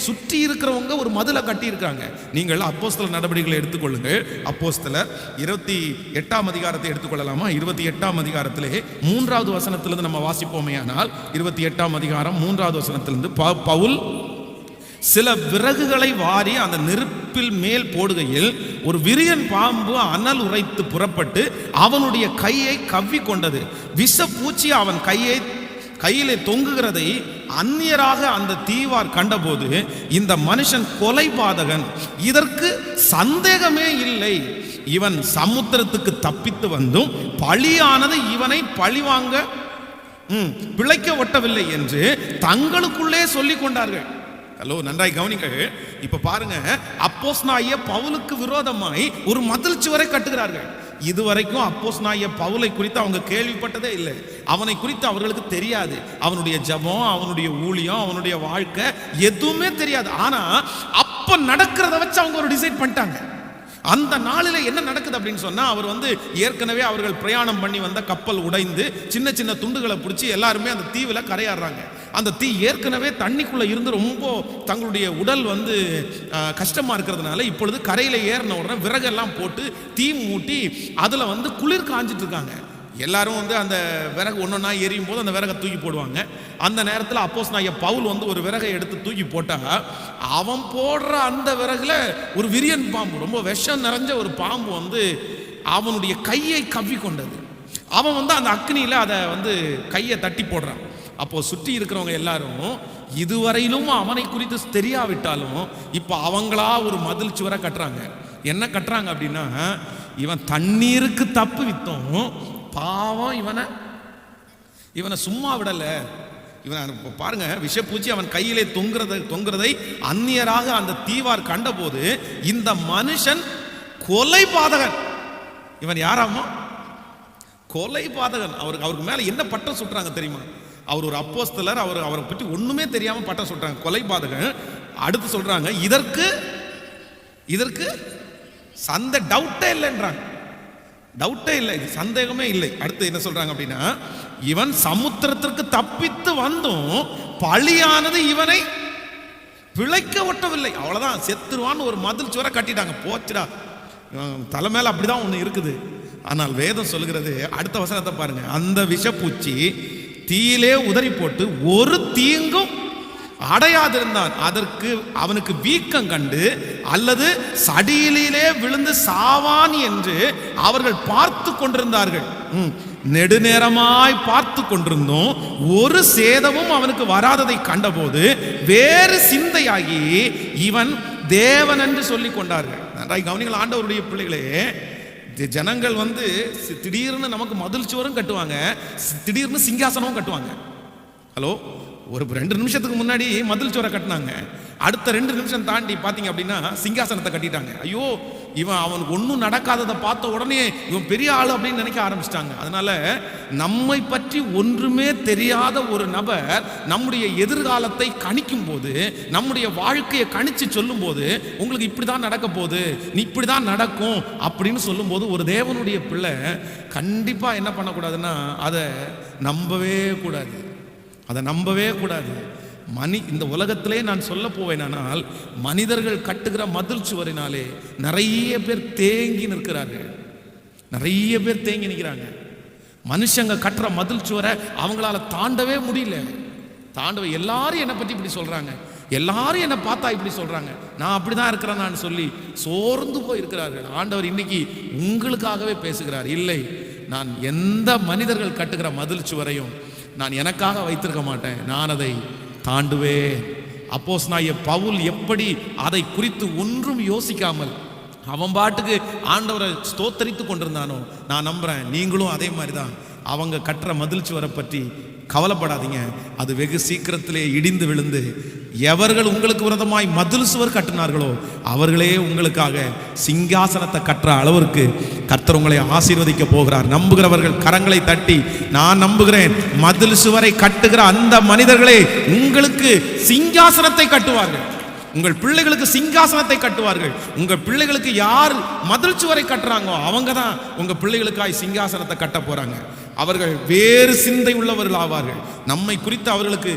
சுற்றி இருக்கிறவங்க ஒரு மதிலை கட்டி இருக்காங்க. நீங்கள் அப்போஸ்தலர் நடவடிக்கைகளை எடுத்துக்கொள்ளுங்கள். அப்போஸ்தலர் 28ஆம் அதிகாரத்தை எடுத்துக்கொள்ளலாமா? 28ஆம் அதிகாரத்திலே 3வது வசனத்திலிருந்து நம்ம வாசிப்போமேயானால், 28ஆம் அதிகாரம் 3வது வசனத்திலிருந்து, பவுல் சில விறகுகளை வாரி அந்த நெருப்பில் மேல் போடுகையில் ஒரு விரியன் பாம்பு அனல் உரைத்து புறப்பட்டு அவனுடைய கையை கவ்வி கொண்டது. விஷப்பூச்சி அவன் கையிலே தொங்குகிறதை அந்நியராக அந்த தீவார் கண்டபோது, இந்த மனுஷன் கொலைபாதகன், இதற்கு சந்தேகமே இல்லை, இவன் சமுத்திரத்துக்கு தப்பித்து வந்தும் பழியானது இவனை பழிவாங்க பிழைக்க ஒட்டவில்லை என்று தங்களுக்குள்ளே சொல்லிக் கொண்டார்கள். ஹலோ, நன்றாய் கவனிங்கள். இப்ப பாருங்க, அப்போஸ்தலனாகிய பவுலுக்கு விரோதமாய் ஒரு மதில் சுவரை கட்டுகிறார்கள். இதுவரைக்கும் அப்போஸ்தலனாகிய பவுலை குறித்து அவங்க கேள்விப்பட்டதே இல்லை. அவனை குறித்து அவர்களுக்கு தெரியாது. அவனுடைய ஜெபம், அவனுடைய ஊழியம், அவனுடைய வாழ்க்கை எதுவுமே தெரியாது. ஆனா அப்ப நடக்கிறத வச்சு அவங்க ஒரு டிசைட் பண்ணிட்டாங்க. அந்த நாளில் என்ன நடக்குது அப்படின்னு சொன்னா, அவர் ஏற்கனவே அவர்கள் பிரயாணம் பண்ணி வந்த கப்பல் உடைந்து சின்ன சின்ன துண்டுகளை பிடிச்சி எல்லாருமே அந்த தீவுல கரையாடுறாங்க. அந்த தீ ஏற்கனவே தண்ணிக்குள்ள இருந்து ரொம்ப தங்களுடைய உடல் கஷ்டமா இருக்கிறதுனால இப்பொழுது கரையில ஏறின உடனே விறகெல்லாம் போட்டு தீ மூட்டி அதுல குளிர் காஞ்சிட்டு இருக்காங்க. எல்லாரும் அந்த விறகு ஒன்னொன்னா எரியும் போது அந்த விறகை தூக்கி போடுவாங்க. அந்த நேரத்தில் அப்போஸ்தலனாகிய பவுல் ஒரு விறகை எடுத்து தூக்கி போட்டா, அவன் போடுற அந்த விறகுல ஒரு விரியன் பாம்பு, ரொம்ப விஷம் நிறைஞ்ச ஒரு பாம்பு அவனுடைய கையை கவ்வி கொண்டது. அவன் அந்த அக்னியில அதை கையை தட்டி போடுறான். அப்போ சுற்றி இருக்கிறவங்க எல்லாரும் இதுவரையிலும் அவனை குறித்து தெரியாவிட்டாலும் இப்ப அவங்களா ஒரு மதில் சுவரை கட்டுறாங்க. என்ன கட்டுறாங்க அப்படின்னா, இவன் தண்ணீருக்கு தப்பு வித்தோம், பாவம் இவனை சும்மா விடல. இவன் பாருங்க, விஷப்பூச்சி அவன் கையிலே தொங்குறதை அந்நியராக அந்த தீவார் கண்டபோது, இந்த மனுஷன் கொலைபாதகன். இவன் யாராமா? கொலைபாதகன். அவருக்கு மேல என்ன பட்டம் சுட்டுறாங்க தெரியுமா? அவர் ஒரு அப்போஸ்தலர், அவரை பற்றி ஒண்ணுமே தெரியாம பட்டம் சொல்றாங்க, கொலைபாதகன். அடுத்து சொல்றாங்க, இதற்கு சந்த டவுட்டே இல்லைன்றாங்க. டவுட்டே இல்லை, இது சந்தேகமே இல்லை. அடுத்து என்ன சொல்றாங்க அப்படின்னா, இவன் சமுத்திரத்திற்கு தப்பித்து வந்தும் பழியானது இவனை பிழைக்க ஒட்டவில்லை. அவ்வளவுதான், செத்துருவான்னு ஒரு மதில் சுவரை கட்டிட்டாங்க, போச்சுடா. தலைமையில அப்படிதான் ஒண்ணு இருக்குது. ஆனால் வேதம் சொல்லுகிறது, அடுத்த வசனத்தை பாருங்க, அந்த விஷப்பூச்சி தீயிலே உதறி போட்டு ஒரு தீங்கும் அடையாதிருந்தான். அதற்கு அவனுக்கு வீக்கம் கண்டு அல்லது சடியிலே விழுந்து சாவான் என்று அவர்கள் பார்த்து கொண்டிருந்தார்கள். நெடுநேரமாய் பார்த்து கொண்டிருந்தோம், ஒரு சேதமும் அவனுக்கு வராததை கண்டபோது வேறு சிந்தையாகி இவன் தேவன் என்று சொல்லிக் கொண்டார்கள். நன்றாய் கவனிங்கள் ஆண்டவருடைய பிள்ளைகளே, ஜனங்கள் திடீர்னு நமக்கு மதில் சுவரும் கட்டுவாங்க, திடீர்னு சிங்காசனமும் கட்டுவாங்க. ஹலோ, ஒரு 2 நிமிஷத்துக்கு முன்னாடி மதில் சுவரை கட்டினாங்க, அடுத்த 2 நிமிஷம் தாண்டி பார்த்தீங்க அப்படின்னா சிங்காசனத்தை கட்டிட்டாங்க. ஐயோ, அவனுக்கு ஒன்றும் நடக்காததை பார்த்த உடனே இவன் பெரிய ஆள் அப்படின்னு நினைக்க ஆரம்பிச்சிட்டாங்க. அதனால நம்மை பற்றி ஒன்றுமே தெரியாத ஒரு நபர் நம்முடைய எதிர்காலத்தை கணிக்கும் போது, நம்முடைய வாழ்க்கையை கணிச்சு சொல்லும் போது, உங்களுக்கு இப்படிதான் நடக்க போகுது, நீ இப்படிதான் நடக்கும் அப்படின்னு சொல்லும் போது, ஒரு தேவனுடைய பிள்ளை கண்டிப்பா என்ன பண்ணக்கூடாதுன்னா அதை நம்பவே கூடாது. அதை நம்பவே கூடாது. இந்த உலகத்திலே நான் சொல்ல போவேனால், மனிதர்கள் கட்டுகிற மதில் சுவரினாலே நிறைய பேர் தேங்கி நிற்கிறார்கள். நிறைய பேர் தேங்கி நிற்கிறாங்க. மனுஷங்க கட்டுற மதில் சுவரை அவங்களால தாண்டவே முடியல. எல்லாரும் என்னை பற்றி இப்படி சொல்றாங்க, எல்லாரும் என்னை பார்த்தா இப்படி சொல்றாங்க, நான் அப்படிதான் இருக்கிறேன் நான் சொல்லி சோர்ந்து போய் இருக்கிறார்கள். ஆண்டவர் இன்னைக்கு உங்களுக்காகவே பேசுகிறார். இல்லை, நான் எந்த மனிதர்கள் கட்டுகிற மதில் சுவரையும் நான் எனக்காக வைத்திருக்க மாட்டேன், நான் அதை தாண்டுவேன். அப்போஸ்தலனாகிய பவுல் எப்படி அதை குறித்து ஒன்றும் யோசிக்காமல் அவன் பாட்டுக்கு ஆண்டவரை ஸ்தோத்தரித்து கொண்டிருந்தானோ, நான் நம்புறேன் நீங்களும் அதே மாதிரி தான். அவங்க கட்டுற மதில் சுவரை பற்றி கவலைப்படாதீங்க, அது வெகு சீக்கிரத்திலே இடிந்து விழுந்து எவர்கள் உங்களுக்கு விரோதமாய் மதில் சுவர் கட்டினார்களோ அவர்களே உங்களுக்காக சிங்காசனத்தை கட்டுற அளவிற்கு கர்த்தர் உங்களை ஆசீர்வதிக்க போகிறார். நம்புகிறவர்கள் கரங்களை தட்டி, நான் நம்புகிறேன், மதில் சுவரை கட்டுகிற அந்த மனிதர்களே உங்களுக்கு சிங்காசனத்தை கட்டுவார்கள். உங்கள் பிள்ளைகளுக்கு சிங்காசனத்தை கட்டுவார்கள். உங்க பிள்ளைகளுக்கு யார் மதில் சுவரை கட்டுறாங்களோ அவங்க தான் உங்க பிள்ளைகளுக்காய் சிங்காசனத்தை கட்ட போறாங்க. அவர்கள் வேறு சிந்தை உள்ளவர்கள் ஆவார்கள். நம்மை குறித்து அவர்களுக்கு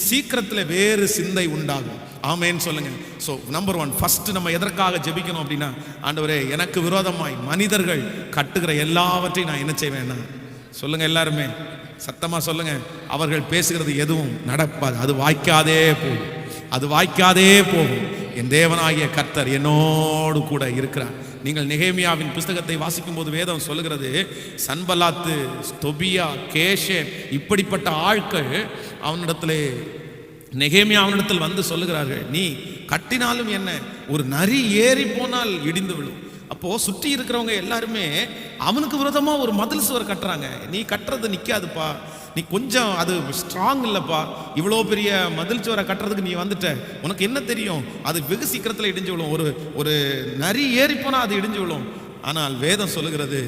சீக்கிரத்தில் வேறு சிந்தை உண்டாகும். ஆமேன்னு சொல்லுங்க. ஸோ நம்பர் 1, ஃபர்ஸ்ட் நம்ம எதற்காக ஜெபிக்கணும் அப்படின்னா, ஆண்டவரே எனக்கு விரோதமாய் மனிதர்கள் கட்டுகிற எல்லாவற்றையும் நான் என்ன செய்வேன்னா சொல்லுங்க, எல்லாருமே சத்தமா சொல்லுங்க, அவர்கள் பேசுகிறது எதுவும் நடப்பாது, அது வாய்க்காதே போகும், அது வாய்க்காதே போகும். என் தேவனாகிய கர்த்தர் என்னோடு கூட இருக்கிறார். நீங்கள் நெகேமியாவின் புஸ்தகத்தை வாசிக்கும் போது வேதம் சொல்லுகிறது, சன்பலாத்து, தொபியா, கேஷே இப்படிப்பட்ட ஆட்கள் அவனிடத்திலே நெகேமியா அவனிடத்தில் வந்து சொல்லுகிறார்கள், நீ கட்டினாலும் என்ன, ஒரு நரி ஏறி போனால் இடிந்து விழும். அப்போ சுற்றி இருக்கிறவங்க எல்லாருமே அவனுக்கு விரோதமா ஒரு மதில் சுவர் கட்டுறாங்க. நீ கட்டுறது நிக்காதுப்பா, நீ கொஞ்சம் அது ஸ்ட்ராங் இல்லப்பா, இவ்வளோ பெரிய மதில் சுவரை கட்டுறதுக்கு நீ வந்துட்ட, உனக்கு என்ன தெரியும், அது வெகு சீக்கிரத்தில் இடிஞ்சு விழும், ஒரு நரி ஏறி போனா அது இடிஞ்சு விழும். ஆனால் வேதம் சொல்லுகிறது,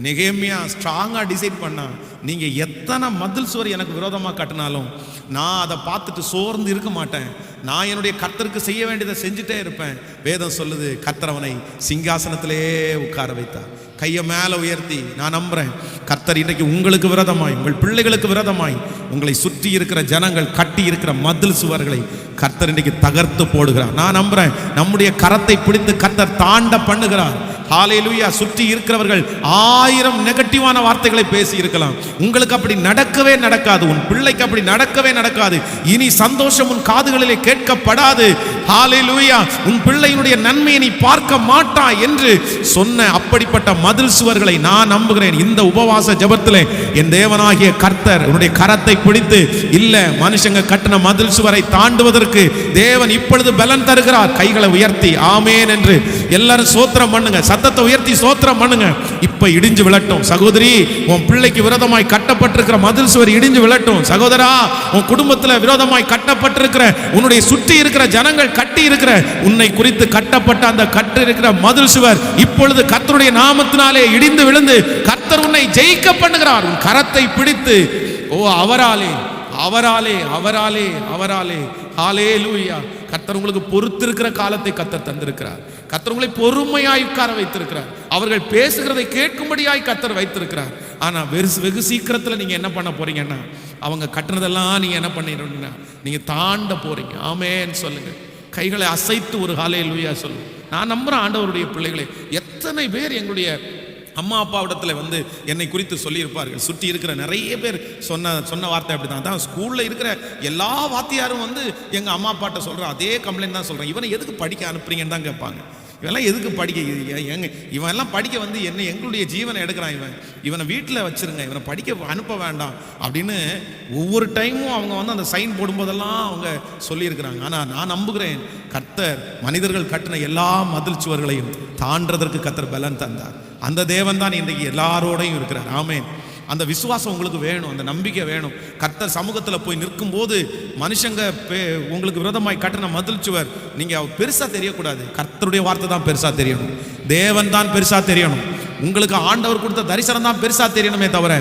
நெகேமியா ஸ்ட்ராங்கா டிசைட் பண்ணா, நீங்க எத்தனை மதில் சுவர் எனக்கு விரோதமா கட்டினாலும் நான் அதை பார்த்துட்டு சோர்ந்து இருக்க மாட்டேன், நான் என்னுடைய கர்த்தருக்கு செய்ய வேண்டியதை செஞ்சுட்டே இருப்பேன். வேதம் சொல்லுது, கர்த்தர் அவனை சிங்காசனத்திலே உட்கார வைத்தார். கையை மேல உயர்த்தி, நான் நம்புறேன் கர்த்தர் இன்னைக்கு உங்களுக்கு விரோதமாய், உங்கள் பிள்ளைகளுக்கு விரோதமாய், உங்களை சுற்றி இருக்கிற ஜனங்கள் கட்டி இருக்கிற மதில் சுவர்களை கர்த்தர் இன்னைக்கு தகர்த்து போடுகிறார். நான் நம்புறேன் நம்முடைய கரத்தை பிடித்து கர்த்தர் தாண்ட பண்ணுகிறார். ஹல்லேலூயா. சுற்றி இருக்கிறவர்கள் 1000 நெகட்டிவான வார்த்தைகளை பேசி இருக்கலாம், உங்களுக்கு அப்படி நடக்கவே நடக்காது, உன் பிள்ளைக்கு அப்படி நடக்கவே நடக்காது. இனி சந்தோஷம் உன் காதுகளிலே கேட்கப்படாது. ஹல்லேலூயா. உன் பிள்ளையினுடைய நன்மையை நீ பார்க்க மாட்டாய் என்று சொன்ன அப்படிப்பட்ட மதில் சுவர்களை நான் நம்புகிறேன். இந்த உபவாச ஜெபத்திலே என் தேவனாகிய கர்த்தர் உன்னுடைய கரத்தை பிடித்து, இல்ல மனுஷங்க கட்டின மதில் சுவரை தாண்டுவதற்கு தேவன் இப்பொழுது பலன் தருகிறார். கைகளை உயர்த்தி ஆமேன் என்று எல்லாரும் ஸ்தோத்திரம் பண்ணுங்க, சத்தத்தை உயர்த்தி ஸ்தோத்திரம் பண்ணுங்க. இப்ப இடிஞ்சு விழட்டும். சகோதரி, உன் பிள்ளைக்கு விரோதமாய் கட்டப்பட்டிருக்கிற மதில் சுவர் இடிஞ்சு விழட்டும். சகோதரா, உன் குடும்பத்துல விரோதமாய் கட்டப்பட்டிருக்கிற, உன்னுடைய சுற்றி இருக்கிற ஜனங்கள் கட்டி இருக்கிற, உன்னை குறித்து கட்டப்பட்ட அந்த கட்டி இருக்கிற மதில் சுவர் இப்பொழுது கர்த்தருடைய நாமத்தினாலே இடிந்து விழுந்து கர்த்தர் உன்னை ஜெயிக்க பண்ணுகிறார். உன் கரத்தை பிடித்து, ஓ அவராலே அவராலே அவராலே அவராலே ஹல்லேலூயா கர்த்தர் உங்களுக்கு பொறுத்திருக்கிற காலத்தை கர்த்தர் தந்திருக்கிறார். கர்த்தர் உங்களை பொறுமையாய் உட்கார வைத்திருக்கிறார். அவர்கள் பேசுகிறதை கேட்கும்படியாய் கர்த்தர் வைத்திருக்கிறார். ஆனா வெகு சீக்கிரத்தில் நீங்க என்ன பண்ண போறீங்கன்னா, அவங்க கட்டுனதெல்லாம் நீங்க என்ன பண்ணிடுறீங்கன்னா நீங்க தாண்ட போறீங்க. ஆமென் சொல்லுங்க. கைகளை அசைத்து ஒரு ஹல்லேலூயா சொல்லுங்க. நான் நம்புறேன் ஆண்டவருடைய பிள்ளைகளே, எத்தனை பேர் எங்களுடைய அம்மா அப்பாவிடத்தில் வந்து என்னை குறித்து சொல்லியிருப்பார்கள். சுற்றி இருக்கிற நிறைய பேர் சொன்ன வார்த்தை அப்படி தான். ஸ்கூலில் இருக்கிற எல்லா வாத்தியாரும் வந்து எங்கள் அம்மா அப்பாட்ட சொல்கிற அதே கம்ப்ளைண்ட் தான் சொல்கிறேன். இவனை எதுக்கு படிக்க அனுப்புறீங்கன்னு தான் கேட்பாங்க. இவெல்லாம் எதுக்கு படிக்க, இவன் எல்லாம் படிக்க வந்து என்ன எங்களுடைய ஜீவனை எடுக்கிறான், இவனை வீட்டில் வச்சிருங்க, இவனை படிக்க அனுப்ப வேண்டாம் அப்படின்னு ஒவ்வொரு டைமும் அவங்க வந்து அந்த சைன் போடும்போதெல்லாம் அவங்க சொல்லியிருக்கிறாங்க. ஆனால் நான் நம்புகிறேன், கர்த்தர் மனிதர்கள் கட்டின எல்லா மதில் சுவர்களையும் தாண்டதற்கு கர்த்தர் பலன் தந்தார். அந்த தேவன் தான் இன்றைக்கு எல்லாரோடையும் இருக்கிறார். ஆமென். அந்த விசுவாசம் உங்களுக்கு வேணும், அந்த நம்பிக்கை வேணும். கர்த்தர் சமூகத்தில் போய் நிற்கும் போது மனுஷங்க உங்களுக்கு விரோதமாய் கட்டின மதில் சுவர் நீங்க பெருசா தெரியக்கூடாது. கர்த்தருடைய வார்த்தை தான் பெருசா தெரியணும், தேவன் தான் பெருசா தெரியணும். உங்களுக்கு ஆண்டவர் கொடுத்த தரிசனம் தான் பெருசா தெரியணுமே தவிர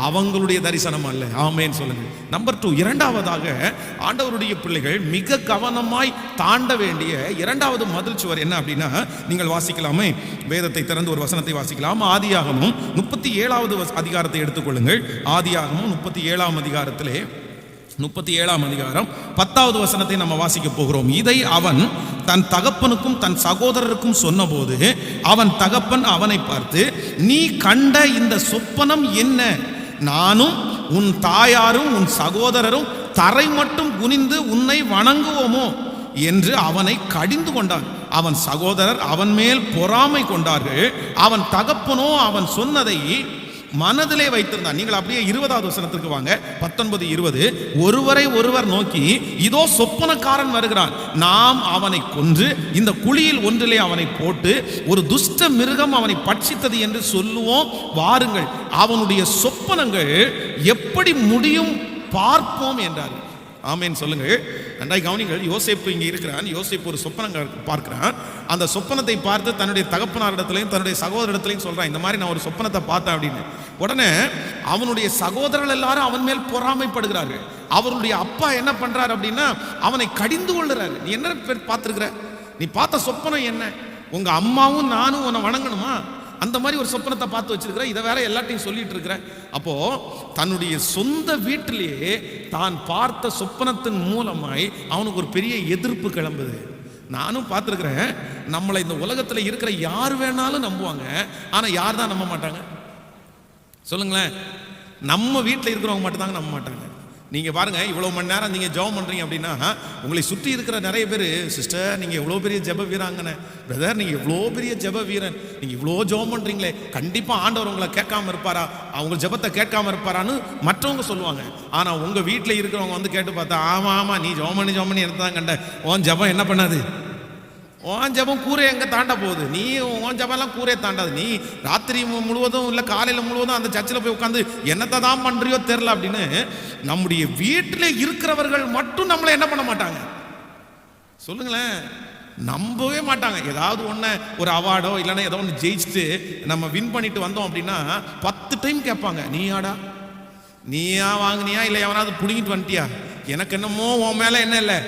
அவங்களுடைய தரிசனம் அல்ல. ஆமென் சொல்லுங்க. நம்பர் 2, இரண்டாவதாக ஆண்டவருடைய பிள்ளைகள் மிக கவனமாய் தாண்ட வேண்டிய இரண்டாவது மதில் சுவர் என்ன அப்படின்னா, நீங்கள் வாசிக்கலாமே, வேதத்தை திறந்து ஒரு வசனத்தை வாசிக்கலாம். ஆதியாகமம் 37வது அதிகாரத்தை எடுத்துக்கொள்ளுங்கள். ஆதியாகமம் 37ஆம் அதிகாரத்திலே 37ஆம் அதிகாரம் 10வது வசனத்தை நம்ம வாசிக்க போகிறோம். இதை அவன் தன் தகப்பனுக்கும் தன் சகோதரருக்கும் சொன்னபோது அவன் தகப்பன் அவனை பார்த்து, நீ கண்ட இந்த சொப்பனம் என்ன? நானும் உன் தாயாரும் உன் சகோதரரும் தரை மட்டும் குனிந்து உன்னை வணங்குவோமோ என்று அவனை கடிந்து கொண்டான். அவன் சகோதரர் அவன் மேல் பொறாமை கொண்டார்கள். அவன் தகப்பனோ அவன் சொன்னதை மனதிலே வைத்திருந்தான். நீங்கள் அப்படியே 20வது வசனத்திற்கு வாங்க. 19, 20. ஒருவரை ஒருவர் நோக்கி, இதோ சொப்பனக்காரன் வருகிறான், நாம் அவனை கொன்று இந்த குழியில் ஒன்றிலே அவனை போட்டு ஒரு துஷ்ட மிருகம் அவனை பட்சித்தது என்று சொல்லுவோம், வாருங்கள், அவனுடைய சொப்பனங்கள் எப்படி முடியும் பார்ப்போம் என்றார். ஆமென் சொல்லுங்கள். நன்றாய் கவனிங்கள். யோசேப்பு இங்கே இருக்கிறான். யோசேப்பு ஒரு சொப்பனம் பார்க்கிறான். அந்த சொப்பனத்தை பார்த்து தன்னுடைய தகப்பனாரிடத்திலையும் தன்னுடைய சகோதரிடத்திலையும் சொல்றான், இந்த மாதிரி நான் ஒரு சொப்பனத்தை பார்த்தேன் அப்படின்னு. உடனே அவனுடைய சகோதரர்கள் எல்லாரும் அவன் மேல் பொறாமைப்படுகிறார்கள். அவருடைய அப்பா என்ன பண்றாரு அப்படின்னா அவனை கடிந்து கொள்ளுறாரு. நீ என்ன பார்த்திருக்கிற? நீ பார்த்த சொப்பனம் என்ன? உங்க அம்மாவும் நானும் உன்னை வணங்கணுமா? அந்த மாதிரி ஒரு சொப்பனத்தை பார்த்து வச்சிருக்கிற, இதை வேற எல்லாத்தையும் சொல்லிட்டு இருக்கிற. அப்போ தன்னுடைய சொந்த வீட்டிலேயே தான் பார்த்த சொப்பனத்தின் மூலமாய் அவனுக்கு ஒரு பெரிய எதிர்ப்பு கிளம்புது. நானும் பார்த்துருக்கிறேன். நம்மளை இந்த உலகத்தில் இருக்கிற யார் வேணாலும் நம்புவாங்க, ஆனால் யார் தான் நம்ப மாட்டாங்க சொல்லுங்களேன்? நம்ம வீட்டில் இருக்கிறவங்க மட்டும் தாங்க நம்ப மாட்டாங்க. நீங்க பாருங்க, இவ்வளவு மணி நேரம் நீங்க ஜெபம் பண்றீங்க அப்படின்னா உங்களை சுற்றி இருக்கிற நிறைய பேர், சிஸ்டர் நீங்க எவ்வளோ பெரிய ஜெப வீராங்கன்னு, பிரதர் நீங்க எவ்வளோ பெரிய ஜெப வீரன், நீங்க இவ்வளோ ஜெபம் பண்றீங்களே, கண்டிப்பா ஆண்டவர் உங்களை கேட்காம இருப்பாரா, அவங்க ஜெபத்தை கேட்காம இருப்பாரான்னு மற்றவங்க சொல்லுவாங்க. ஆனா உங்க வீட்டில் இருக்கிறவங்க வந்து கேட்டு பார்த்தா, ஆமா ஆமா நீ ஜெபம் பண்ணி எடுத்தான் கண்ட, உன் ஜெபம் என்ன பண்ணாது, உன் ஜெபம் கூரை எங்க தாண்ட போகுது, நீ உன் ஜெபம்லாம் கூரையை தாண்டாது, நீ ராத்திரி முழுவதும் இல்லை காலையில் முழுவதும் அந்த சர்ச்சில் போய் உட்காந்து என்னத்தை தான் பண்றியோ தெரில அப்படின்னு நம்முடைய வீட்டில் இருக்கிறவர்கள் மட்டும் நம்மளை என்ன பண்ண மாட்டாங்க சொல்லுங்களேன், நம்பவே மாட்டாங்க. ஏதாவது ஒன்று ஒரு அவார்டோ இல்லைன்னா ஏதோ ஒன்று ஜெயிச்சுட்டு நம்ம வின் பண்ணிட்டு வந்தோம் அப்படின்னா 10 டைம் கேட்பாங்க, நீயாடா, நீயா வாங்கினியா இல்லை எவனாவது பிடிங்கிட்டு வந்துட்டியா, எனக்கு என்னமோ உன் மேலே என்ன இல்லை.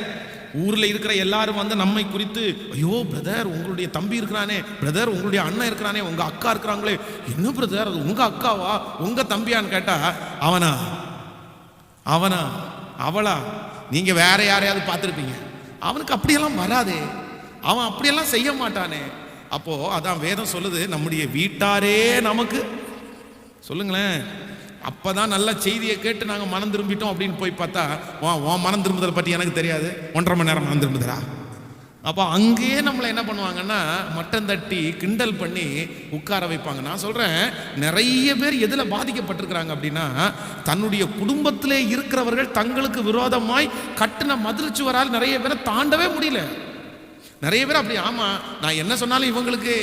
ஊரில் இருக்கிற எல்லாரும் வந்து நம்மை குறித்து, ஐயோ பிரதர் உங்களுடைய தம்பி இருக்கிறானே, பிரதர் உங்களுடைய அண்ணன் இருக்கிறானே, உங்கள் அக்கா இருக்கிறாங்களே, என்ன பிரதர் அது உங்கள் அக்காவா உங்கள் தம்பியான்னு கேட்டால் அவனா அவளா நீங்கள் வேற யாரையாவது பார்த்துருப்பீங்க. அவனுக்கு அப்படியெல்லாம் வராதே, அவன் அப்படியெல்லாம் செய்ய மாட்டானே. அப்போ அதான் வேதம் சொல்லுது, நம்முடைய வீட்டாரே நமக்கு சொல்லுங்களேன். அப்பதான் நல்ல செய்தியை கேட்டு நாங்கள் மனம் திரும்பிட்டோம் அப்படின்னு போய் பார்த்தா, உன் மனம் திரும்புதலை பற்றி எனக்கு தெரியாது, 1.5 மணி நேரம் மனம் திரும்புதரா. அப்போ அங்கேயே நம்மளை என்ன பண்ணுவாங்கன்னா மட்டம் தட்டி கிண்டல் பண்ணி உட்கார வைப்பாங்க. நான் சொல்கிறேன், நிறைய பேர் எதில் பாதிக்கப்பட்டிருக்கிறாங்க அப்படின்னா, தன்னுடைய குடும்பத்திலே இருக்கிறவர்கள் தங்களுக்கு விரோதமாய் கட்டின மதில் சுவரால் நிறைய பேரை தாண்டவே முடியல. நிறைய பேர் அப்படி, ஆமாம் நான் என்ன சொன்னாலும் இவங்களுக்கு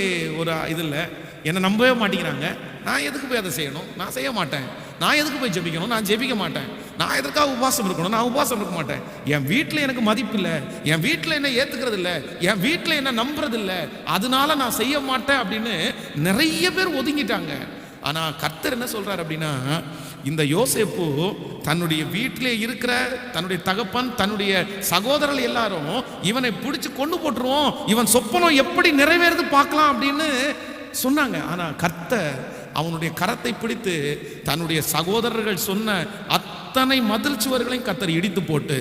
ஒரு இது இல்லை, என்னை நம்பவே மாட்டேங்கிறாங்க, நான் எதுக்கு போய் அதை செய்யணும், நான் செய்ய மாட்டேன், நான் எதுக்கு போய் ஜெபிக்கணும், நான் ஜெபிக்க மாட்டேன், நான் எதுக்காக உபவாசம் இருக்கணும், நான் உபவாசம் இருக்க மாட்டேன், என் வீட்டில் எனக்கு மதிப்பு இல்லை, என் வீட்டில் என்ன ஏற்றுக்கிறது இல்லை, என் வீட்டில் என்ன நம்புறது இல்லை, அதனால நான் செய்ய மாட்டேன் அப்படின்னு நிறைய பேர் ஒதுங்கிட்டாங்க. ஆனால் கர்த்தர் என்ன சொல்றார் அப்படின்னா, இந்த யோசேப்பு தன்னுடைய வீட்டிலே இருக்கிற தன்னுடைய தகப்பன், தன்னுடைய சகோதரர்கள் எல்லாரும் இவனை பிடிச்சு கொண்டு போட்டுருவோம், இவன் சொப்பனம் எப்படி நிறைவேறது பார்க்கலாம் அப்படின்னு சொன்னாங்க. ஆனா கர்த்தர் அவனுடைய கரத்தை பிடித்து தன்னுடைய சகோதரர்கள் சொன்ன அத்தனை மதில் சுவர்களையும் கர்த்தர் இடித்து போட்டு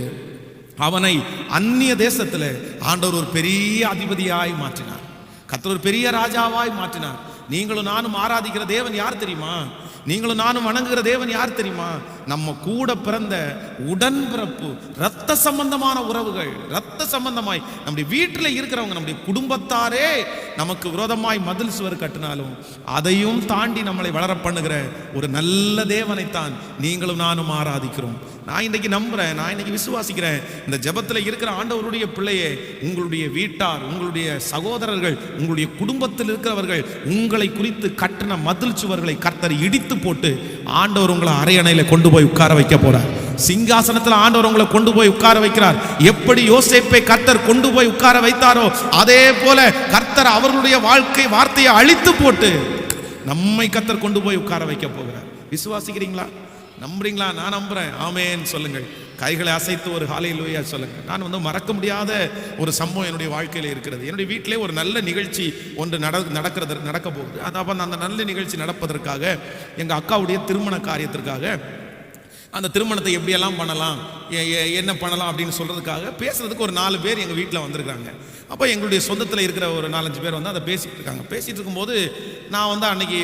அவனை அந்நிய தேசத்துல ஆண்டவர் ஒரு பெரிய அதிபதியாய் மாற்றினார். கர்த்தர் ஒரு பெரிய ராஜாவாய் மாற்றினார். நீங்களும் நானும் ஆராதிக்கிற தேவன் யார் தெரியுமா? நீங்களும் நானும் வணங்குகிற தேவன் யார் தெரியுமா? நம்ம கூட பிறந்த உடன்பிறப்பு, ரத்த சம்பந்தமான உறவுகள். ரத்த சம்பந்தமாய் நம்முடைய வீட்டில் இருக்கிறவங்க, நம்முடைய குடும்பத்தாரே நமக்கு விரோதமாய் மதில் சுவர் கட்டினாலும் அதையும் தாண்டி நம்மளை வளர பண்ணுகிற ஒரு நல்ல தேவனைத்தான் நீங்களும் நானும் ஆராதிக்கிறோம். நான் இன்னைக்கு நம்புறேன், நான் இன்னைக்கு விசுவாசிக்கிறேன், இந்த ஜெபத்தில் இருக்கிற ஆண்டவருடைய பிள்ளையே, உங்களுடைய வீட்டார், உங்களுடைய சகோதரர்கள், உங்களுடைய குடும்பத்தில் இருக்கிறவர்கள் உங்களை குறித்து கட்டின மதில் சுவர்களை கர்த்தர் இடித்து போட்டு ஆண்டவர் உங்களை அரையணையில கொண்டு போய் உட்கார வைக்க போறார். சிங்காசனத்தில் ஆண்டவர் உங்களை கொண்டு போய் உட்கார வைக்கிறார். எப்படி யோசேப்பை கர்த்தர் கொண்டு போய் உட்கார வைத்தாரோ அதே போல கர்த்தர் அவர்களுடைய வார்த்தையை அழித்து போட்டு நம்மை கர்த்தர் கொண்டு போய் உட்கார வைக்க போகிறார். விசுவாசிக்கிறீங்களா? நம்புறீங்களா? நான் நம்புறேன். ஆமென் சொல்லுங்கள். கைகளை அசைத்து ஒரு ஹல்லேலூயா சொல்லுங்க. நான் மறக்க முடியாத ஒரு சம்பவம் என்னுடைய வாழ்க்கையில் இருக்கிறது. என்னுடைய வீட்டிலே ஒரு நல்ல நிகழ்ச்சி ஒன்று நடக்க போகுது. அதாவது அந்த நல்ல நிகழ்ச்சி நடப்பதற்காக எங்கள் அக்காவுடைய திருமண காரியத்திற்காக அந்த திருமணத்தை எப்படியெல்லாம் பண்ணலாம், என்ன பண்ணலாம் அப்படின்னு சொல்கிறதுக்காக பேசுகிறதுக்கு ஒரு 4 பேர் எங்கள் வீட்டில் வந்திருக்காங்க. அப்போ எங்களுடைய சொந்தத்தில் இருக்கிற ஒரு 4-5 பேர் அதை பேசிகிட்டு இருக்காங்க. பேசிகிட்டு இருக்கும்போது நான் அன்னைக்கு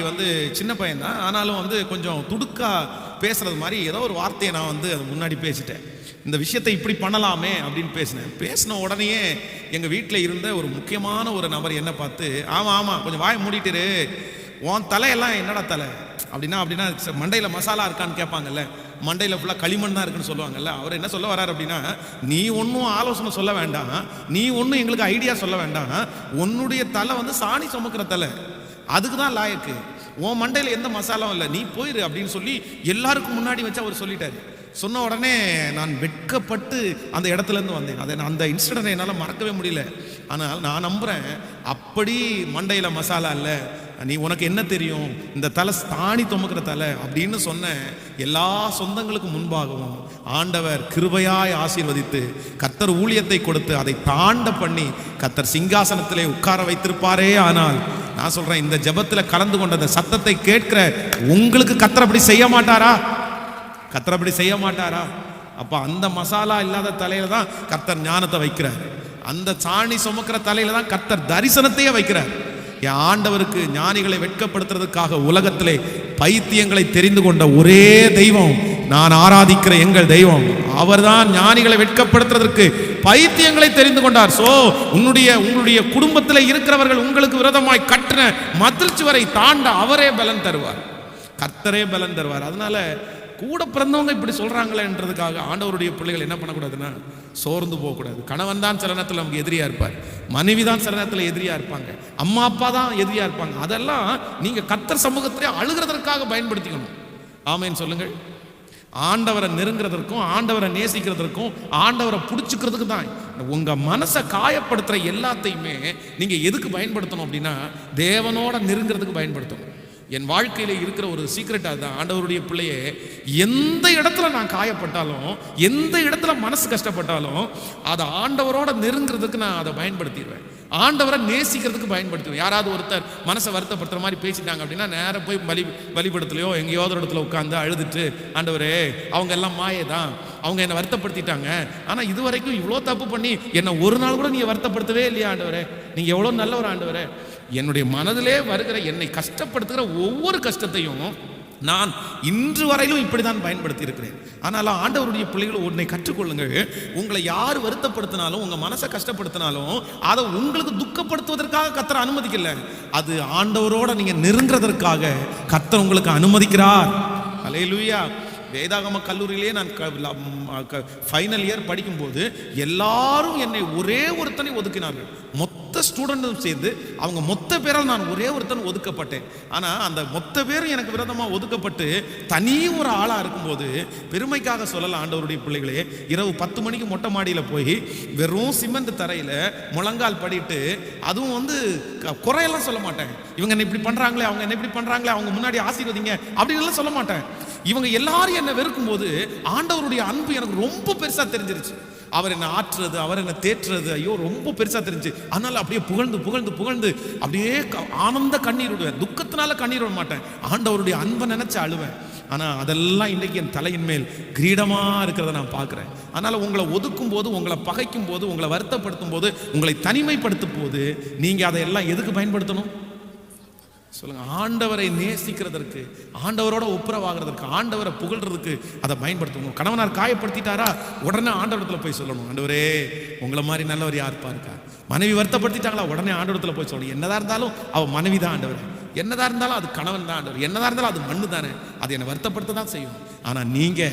சின்ன பையன்தான், ஆனாலும் கொஞ்சம் துடுக்கா பேசுகிறது மாதிரி ஏதோ ஒரு வார்த்தையை நான் அது முன்னாடி பேசிட்டேன். இந்த விஷயத்தை இப்படி பண்ணலாமே அப்படின்னு பேசின உடனேயே எங்கள் வீட்டில் இருந்த ஒரு முக்கியமான ஒரு நபர் என்ன பார்த்து, ஆமாம் கொஞ்சம் வாயை மூடிட்டு, உன் தலையெல்லாம் என்னடா தலை அப்படின்னா மண்டையில் மசாலா இருக்கான்னு கேட்பாங்கல்ல, மண்டையில் ஃபுல்லாக களிமண் தான் இருக்குன்னு சொல்லுவாங்கல்ல. அவர் என்ன சொல்ல வர்றாரு அப்படின்னா, நீ ஒன்றும் ஆலோசனை சொல்ல வேண்டாம், நீ ஒன்றும் எங்களுக்கு ஐடியா சொல்ல வேண்டாம், உன்னுடைய தலை சாணி சுமக்கிற தலை, அதுக்கு தான் லாயக்கு, உன் மண்டையில் எந்த மசாலாவும் இல்லை, நீ போயிரு அப்படின்னு சொல்லி எல்லாருக்கும் முன்னாடி வச்சு அவர் சொல்லிட்டாரு. சொன்ன உடனே நான் வெட்கப்பட்டு அந்த இடத்துலேருந்து வந்தேன். அதை அந்த இன்சிடென்ட் என்னால் மறக்கவே முடியல. ஆனால் நான் நம்புகிறேன், அப்படி மண்டையில் மசாலா இல்லை, நீ உனக்கு என்ன தெரியும், இந்த தலை தாணி துமக்கிற தலை அப்படின்னு சொன்ன எல்லா சொந்தங்களுக்கு முன்பாகவும் ஆண்டவர் கிருபையாய் ஆசீர்வதித்து கர்த்தர் ஊழியத்தை கொடுத்து அதை தாண்ட பண்ணி கர்த்தர் சிங்காசனத்திலே உட்கார வைத்திருப்பாரே. ஆனால் நான் சொல்றேன், இந்த ஜெபத்தில் கலந்து கொண்ட அந்த சத்தத்தை கேட்கிற உங்களுக்கு கர்த்தர் அப்படி செய்ய மாட்டாரா? கர்த்தர் அப்படி செய்ய மாட்டாரா? அப்ப அந்த மசாலா இல்லாத தலையில தான் கர்த்தர் ஞானத்தை வைக்கிறார். அந்த சாணி சுமக்கிற தலையில தான் கர்த்தர் தரிசனத்தையே வைக்கிறார். என் ஆண்டவருக்கு ஞானிகளை வெட்கப்படுத்துறதுக்காக உலகத்திலே பைத்தியங்களை தெரிந்து கொண்ட ஒரே தெய்வம் நான் ஆராதிக்கிற எங்கள் தெய்வம். அவர்தான் ஞானிகளை வெட்கப்படுத்துறதற்கு பைத்தியங்களை தெரிந்து கொண்டார். சோ உங்களுடைய குடும்பத்தில் இருக்கிறவர்கள் உங்களுக்கு விரோதமாய் கட்டின மதில் சுவரை தாண்ட அவரே பலன் தருவார், கர்த்தரே பலன் தருவார். அதனால கூட பிறந்தவங்க இப்படி சொல்றாங்களேன்றதுக்காக ஆண்டவருடைய பிள்ளைகள் என்ன பண்ணக்கூடாதுன்னா சோர்ந்து போகக்கூடாது. கணவன் தான் சில நேரத்தில் நமக்கு எதிரியா இருப்பார், மனைவி தான் சில நேரத்தில் எதிரியா இருப்பாங்க, அம்மா அப்பா தான் எதிரியா இருப்பாங்க. அதெல்லாம் நீங்க கர்த்தர் சமூகத்திலே அழுகிறதற்காக பயன்படுத்திக்கணும். ஆமென் சொல்லுங்கள். ஆண்டவரை நெருங்கிறதற்கும் ஆண்டவரை நேசிக்கிறதற்கும் ஆண்டவரை பிடிச்சிக்கிறதுக்கு தான். உங்க மனசை காயப்படுத்துற எல்லாத்தையுமே நீங்க எதுக்கு பயன்படுத்தணும் அப்படின்னா தேவனோட நெருங்கிறதுக்கு பயன்படுத்தணும். என் வாழ்க்கையில இருக்கிற ஒரு சீக்ரெட் அதுதான். ஆண்டவருடைய பிள்ளையே, எந்த இடத்துல நான் காயப்பட்டாலும், எந்த இடத்துல மனசு கஷ்டப்பட்டாலும் அதை ஆண்டவரோட நெருங்கிறதுக்கு நான் அதை பயன்படுத்திடுவேன். ஆண்டவரை நேசிக்கிறதுக்கு பயன்படுத்துவேன். யாராவது ஒருத்தர் மனசை வருத்தப்படுத்துற மாதிரி பேசிட்டாங்க அப்படின்னா நேராக போய் பலிபடத்துலையோ எங்கேயாவது ஒரு இடத்துல உட்காந்து அழுதுட்டு, ஆண்டவரே அவங்க எல்லாம் மாயேதான், அவங்க என்னை வருத்தப்படுத்திட்டாங்க, ஆனால் இது வரைக்கும் இவ்வளோ தப்பு பண்ணி என்னை ஒரு நாள் கூட நீங்கள் வருத்தப்படுத்தவே இல்லையா ஆண்டவரே, நீங்கள் எவ்வளோ நல்ல ஒரு ஆண்டவரே. என்னுடைய மனதிலே வருகிற என்னை கஷ்டப்படுத்துகிற ஒவ்வொரு கஷ்டத்தையும் நான் இன்று வரையிலும் இப்படிதான் பயன்படுத்தி இருக்கிறேன். ஆனாலும் ஆண்டவருடைய பிள்ளைகள் ஒன்றை கற்றுக்கொள்ளுங்கள், உங்களை யார் வருத்தப்படுத்தினாலும் உங்க மனசை கஷ்டப்படுத்தினாலும் அதை உங்களுக்கு துக்கப்படுத்துவதற்காக கர்த்தர் அனுமதிக்கல, அது ஆண்டவரோட நீங்க நெருங்குறதற்காக கர்த்தர் உங்களுக்கு அனுமதிக்கிறார். அல்லேலூயா. வேதாகம கல்லூரியிலே நான் ஃபைனல் இயர் படிக்கும்போது எல்லாரும் என்னை ஒரே ஒருத்தனை ஒதுக்கினார்கள். மொத்த ஸ்டூடெண்ட்டும் சேர்ந்து அவங்க மொத்த பேரால் நான் ஒரே ஒருத்தன் ஒதுக்கப்பட்டேன். ஆனால் அந்த மொத்த பேரும் எனக்கு விரோதமாக ஒதுக்கப்பட்டு தனி ஒரு ஆளாக இருக்கும்போது பெருமைக்காக சொல்லலாம், ஆண்டவருடைய பிள்ளைகளே, இரவு 10 மணிக்கு மொட்டை மாடியில் போய் வெறும் சிமெண்ட் தரையில் முழங்கால் படிட்டு, அதுவும் குறையெல்லாம் சொல்ல மாட்டேன், இவங்க என்ன இப்படி பண்ணுறாங்களே, அவங்க என்ன இப்படி பண்ணுறாங்களே, அவங்க முன்னாடி ஆசீர்வதிங்க அப்படின்னு சொல்ல மாட்டேன். இவங்க எல்லாரும் என்ன வெறுக்கும் போது ஆண்டவருடைய அன்பு எனக்கு ரொம்ப பெருசா தெரிஞ்சிருச்சு. அவர் என்ன ஆற்றுறது, அவர் என்ன தேற்றுறது, ஐயோ ரொம்ப பெருசா தெரிஞ்சு. அதனால அப்படியே புகழ்ந்து புகழ்ந்து புகழ்ந்து அப்படியே ஆனந்த கண்ணீர் விடுவேன். துக்கத்தினால கண்ணீர் விட மாட்டேன், ஆண்டவருடைய அன்பை நினைச்சு அழுவேன். ஆனா அதெல்லாம் இன்னைக்கு என் தலையின் மேல் கிரீடமா இருக்கிறத நான் பார்க்கிறேன். அதனால உங்களை ஒதுக்கும் போது, உங்களை பகைக்கும் போது, உங்களை வருத்தப்படுத்தும் போது, உங்களை தனிமைப்படுத்தும் போது நீங்க அதையெல்லாம் எதுக்கு பயன்படுத்தணும் சொல்லுங்க? ஆண்டவரை நேசிக்கிறதற்கு, ஆண்டவரோட ஒப்புரவாகிறதுக்கு, ஆண்டவரை புகழ்றதுக்கு அதை பயன்படுத்தணும். கணவனார் காயப்படுத்திட்டாரா, உடனே ஆண்டவரத்தில் போய் சொல்லணும், ஆண்டவரே உங்களை மாதிரி நல்லவர் யாருப்பா இருக்கா. மனைவி வருத்தப்படுத்திட்டாங்களா, உடனே ஆண்டவரத்தில் போய் சொல்லணும். என்னதான் இருந்தாலும் அவ மனைவி தான் ஆண்டவர், என்னதான் இருந்தாலும் அது கணவன் தான் ஆண்டவர், என்னதான் இருந்தாலும் அது மண்ணு தானே, அது என்னை வருத்தப்படுத்த தான் செய்யும். ஆனா நீங்க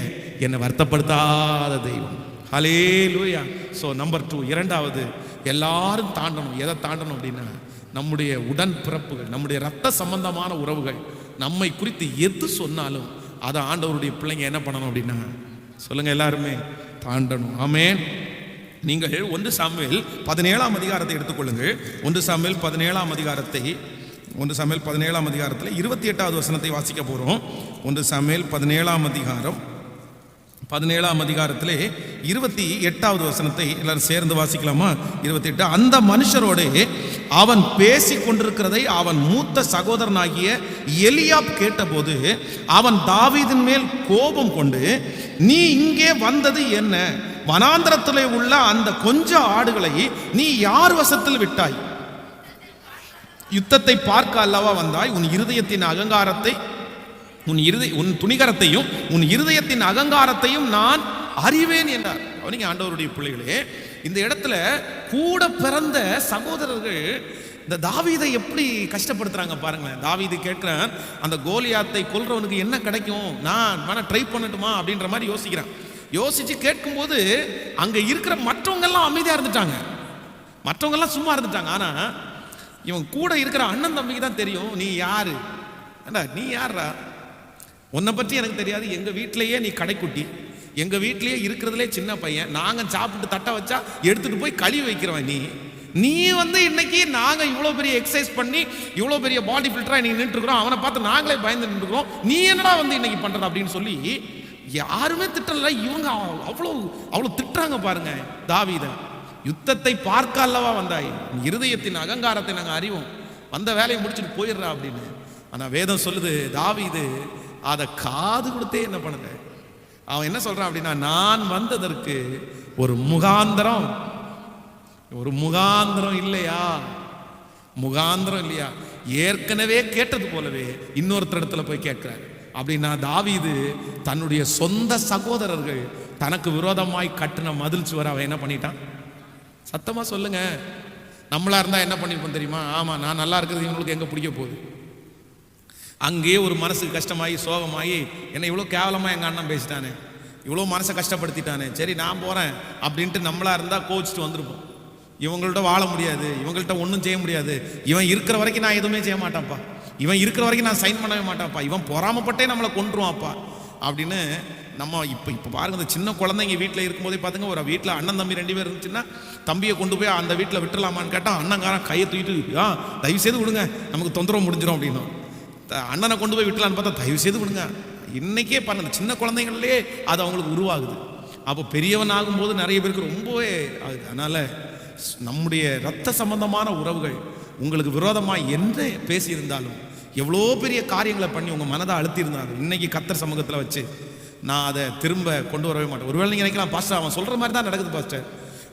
என்னை வருத்தப்படுத்தாத தெய்வம். ஹல்லேலூயா. ஸோ நம்பர் 2, இரண்டாவது எல்லாரும் தாண்டணும். எதை தாண்டணும் அப்படின்னா, நம்முடைய உடன் பிறப்புகள், நம்முடைய ரத்த சம்பந்தமான உறவுகள் நம்மை குறித்து எது சொன்னாலும் அதை ஆண்டவருடைய பிள்ளைங்க என்ன பண்ணணும் அப்படின்னா சொல்லுங்க, எல்லாருமே தாண்டணும். ஆமென். நீங்கள் 1 சாமுவேல் 17ஆம் அதிகாரத்தை எடுத்துக்கொள்ளுங்கள். 1 சாமுவேல் 17ஆம் அதிகாரத்தை 1 சாமுவேல் 17ஆம் அதிகாரத்தில் 28வது வசனத்தை வாசிக்க போகிறோம். 1 சாமுவேல் 17ஆம் அதிகாரம் 17ஆம் அதிகாரத்திலே 28வது வசனத்தை எல்லாரும் சேர்ந்து வாசிக்கலாமா? 28. அந்த மனுஷரோடு அவன் பேசி கொண்டிருக்கிறதை அவன் மூத்த சகோதரனாகிய எலியாப் கேட்டபோது அவன் தாவீதின் மேல் கோபம் கொண்டு, நீ இங்கே வந்தது என்ன? வனாந்தரத்திலே உள்ள அந்த கொஞ்ச ஆடுகளை நீ யார் வசத்தில் விட்டாய்? யுத்தத்தை பார்க்க அல்லவா வந்தாய்? உன் இருதயத்தின் அகங்காரத்தை, உன் துணிகரத்தையும் உன் இருதயத்தின் அகங்காரத்தையும் நான் அறிவேன் என்றார். அவனிங்க ஆண்டவருடைய பிள்ளைகளே, இந்த இடத்துல கூட பிறந்த சகோதரர்கள் இந்த தாவீதை எப்படி கஷ்டப்படுத்துறாங்க பாருங்களேன். தாவீது கேட்கிறான், அந்த கோலியாத்தை கொல்றவனுக்கு என்ன கிடைக்கும், நான் வேணா ட்ரை பண்ணட்டுமா அப்படின்ற மாதிரி யோசிக்கிறான். யோசிச்சு கேட்கும்போது அங்க இருக்கிற மற்றவங்க எல்லாம் அமைதியா இருந்துட்டாங்க, மற்றவங்க எல்லாம் சும்மா இருந்துட்டாங்க. ஆனா இவன் கூட இருக்கிற அண்ணன் தம்பிக்கு தான் தெரியும், நீ யாரு, நீ யாரா, உன்னை பற்றி எனக்கு தெரியாது, எங்க வீட்டிலேயே நீ கடைக்குட்டி, எங்க வீட்டிலேயே இருக்கிறதுலே சின்ன பையன், நாங்க சாப்பிட்டு தட்டை வச்சா எடுத்துட்டு போய் கழுவி வைக்கிறவன், நீ வந்து இன்னைக்கு நாங்க இவ்வளவு பெரிய எக்ஸசைஸ் பண்ணி இவ்வளவு பெரிய பாடி பில்டரா இன்னைக்கு நின்று இருக்கிறோம், அவனை பார்த்து நாங்களே பயந்து நின்று இருக்கிறோம், நீ என்னடா வந்து இன்னைக்கு பண்றது அப்படின்னு சொல்லி யாருமே திட்டல. இவங்க அவ்வளவு திட்டுறாங்க பாருங்க தாவீத. யுத்தத்தை பார்க்க அல்லவா வந்தாய், இருதயத்தின் அகங்காரத்தை நாங்க அறிவோம், வந்த வேலையை முடிச்சுட்டு போயிடுறா அப்படின்னு. ஆனா வேதம் சொல்லுது, தாவீது அதை காது கொடுத்தே என்ன பண்ணல. அவன் என்ன சொல்றான் அப்படின்னா, நான் வந்ததற்கு ஒரு முகாந்திரம் இல்லையா, முகாந்திரம் இல்லையா, ஏற்கனவே கேட்டது போலவே இன்னொருத்தர் இடத்துல போய் கேட்கிறார். அப்படின்னா தாவீது தன்னுடைய சொந்த சகோதரர்கள் தனக்கு விரோதமாய் கட்டின மதில் சுவர் அவன் என்ன பண்ணிட்டான்? சத்தமா சொல்லுங்க. நம்மளா இருந்தா என்ன பண்ணிருப்போம் தெரியுமா? ஆமா, நான் நல்லா இருக்கிறது இவங்களுக்கு எங்க பிடிக்க போகுது, அங்கேயே ஒரு மனசுக்கு கஷ்டமாகி சோகமாகி, என்னை இவ்வளோ கேவலமாக எங்கள் அண்ணன் பேசிட்டானே, இவ்வளோ மனசை கஷ்டப்படுத்திட்டானே, சரி நான் போகிறேன் அப்படின்ட்டு நம்மளா இருந்தால் கோச்சிட்டு வந்திருப்போம். இவங்கள்ட்ட வாழ முடியாது, இவங்கள்ட்ட ஒன்றும் செய்ய முடியாது, இவன் இருக்கிற வரைக்கும் நான் எதுவுமே செய்ய மாட்டான்ப்பா, இவன் இருக்கிற வரைக்கும் நான் சைன் பண்ணவே மாட்டான்ப்பா, இவன் பொறாமப்பட்டே நம்மளை கொன்றுவான்ப்பா அப்படின்னு நம்ம இப்போ பாருங்க. இந்த சின்ன குழந்தைங்க வீட்டில் இருக்கும்போதே பார்த்துங்க, ஒரு வீட்டில் அண்ணன் தம்பி 2 பேர் இருந்துச்சுன்னா தம்பியை கொண்டு போய் அந்த வீட்டில் விட்டுலாமான்னு கேட்டால் அண்ணங்காரன் கையை தூக்கிட்டு, தயவு செய்து விடுங்க நமக்கு தொந்தரவு முடிஞ்சிடும் அப்படின்னா. அண்ணனை கொண்டு போய் விட்டலான்னு பார்த்தா தயவு செய்து விடுங்க. இன்னைக்கே பாருங்க, சின்ன குழந்தைங்களே அது அவங்களுக்கு உருவாகுது. அப்போ பெரியவன் ஆகும்போது நிறைய பேருக்கு ரொம்பவே ஆகுது. அதனால நம்முடைய ரத்த சம்பந்தமான உறவுகள் உங்களுக்கு விரோதமாக என்று பேசியிருந்தாலும், எவ்வளோ பெரிய காரியங்களை பண்ணி உங்கள் மனதை அழுத்தியிருந்தாலும், இன்னைக்கு கர்த்தர் சமூகத்தில் வச்சு நான் அதை திரும்ப கொண்டு வரவே மாட்டேன். ஒருவேளை நீங்கள் நினைக்கலாம், பாஸ்டர் அவன் சொல்கிற மாதிரி தான் நடக்குது பாஸ்டர்,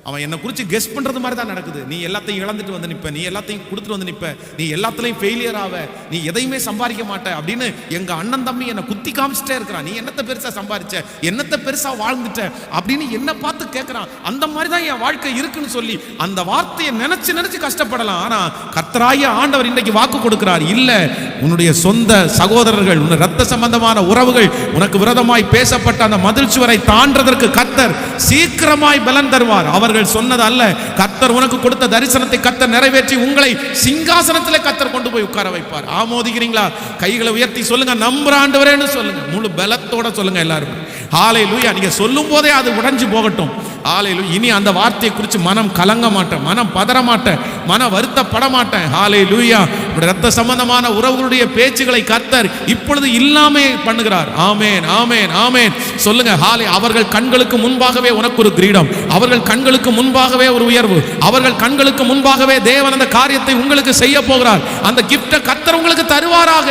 அவன் என்னை குறித்து கெஸ் பண்ணுறது மாதிரி தான் நடக்குது, நீ எல்லாத்தையும் இழந்துட்டு வந்து நிற்ப, நீ எல்லாத்தையும் கொடுத்துட்டு வந்து நிற்ப, நீ எல்லாத்துலேயும் ஃபெயிலியர் ஆவ, நீ எதையுமே சம்பாதிக்க மாட்ட அப்படின்னு எங்கள் அண்ணன் தம்பி என்னை குத்தி காமிச்சிட்டே இருக்கிறான். நீ என்னத்தை பெருசாக சம்பாதிச்ச, என்னத்தை பெருசாக வாழ்ந்துட்ட அப்படின்னு என்னை பார்த்து கேட்குறான். அந்த மாதிரி தான் என் வாழ்க்கை இருக்குன்னு சொல்லி அந்த வார்த்தையை நினைச்சு நினைச்சு கஷ்டப்படலாம். ஆனால் கர்த்தராகிய ஆண்டவர் இன்றைக்கு வாக்கு கொடுக்கிறார், இல்லை, உன்னுடைய சொந்த சகோதரர்கள், உன் ரத்த சம்பந்தமான உறவுகள் உனக்கு விரோதமாய் பேசப்பட்ட அந்த மதில் சுவரை தாண்டதற்கு கர்த்தர் சீக்கிரமாய் பலன் தருவார். அவர்கள் சொன்னது அல்ல, கர்த்தர் உனக்கு கொடுத்த தரிசனத்தை கர்த்தர் நிறைவேற்றி உங்களை சிங்காசனத்தில் கர்த்தர் கொண்டு போய் உட்கார வைப்பார். ஆமோதிக்கிறீங்களா? கைகளை உயர்த்தி சொல்லுங்க, நம்புற ஆண்டவரேன்னு சொல்லுங்க, முழு பலத்தோட சொல்லுங்க எல்லாரும். ஹல்லேலூயா. நீங்க சொல்லும் போதே அது உடைஞ்சு போகட்டும். ஹalleluya. இனி அந்த வார்த்தையை குறித்து மனம் கலங்க மாட்டேன், மனம் பதற மாட்டேன், மன வருத்தப்பட மாட்டேன். ஹalleluya. இரத்த சம்பந்தமான உறவுகளுடைய பேச்சுகளை கர்த்தர் இப்பொழுது இல்லாமே பண்ணுகிறார். ஆமென், ஆமென், ஆமென். சொல்லுங்க ஹalleluya. அவர்கள் கண்களுக்கு முன்பாகவே உனக்கு ஒரு கிரீடம், அவர்கள் கண்களுக்கு முன்பாகவே ஒரு உயர்வு, அவர்கள் கண்களுக்கு முன்பாகவே தேவன் அந்த காரியத்தை உங்களுக்கு செய்ய போகிறார். அந்த கிஃப்ட்டை கர்த்தர் உங்களுக்கு தருவாராக,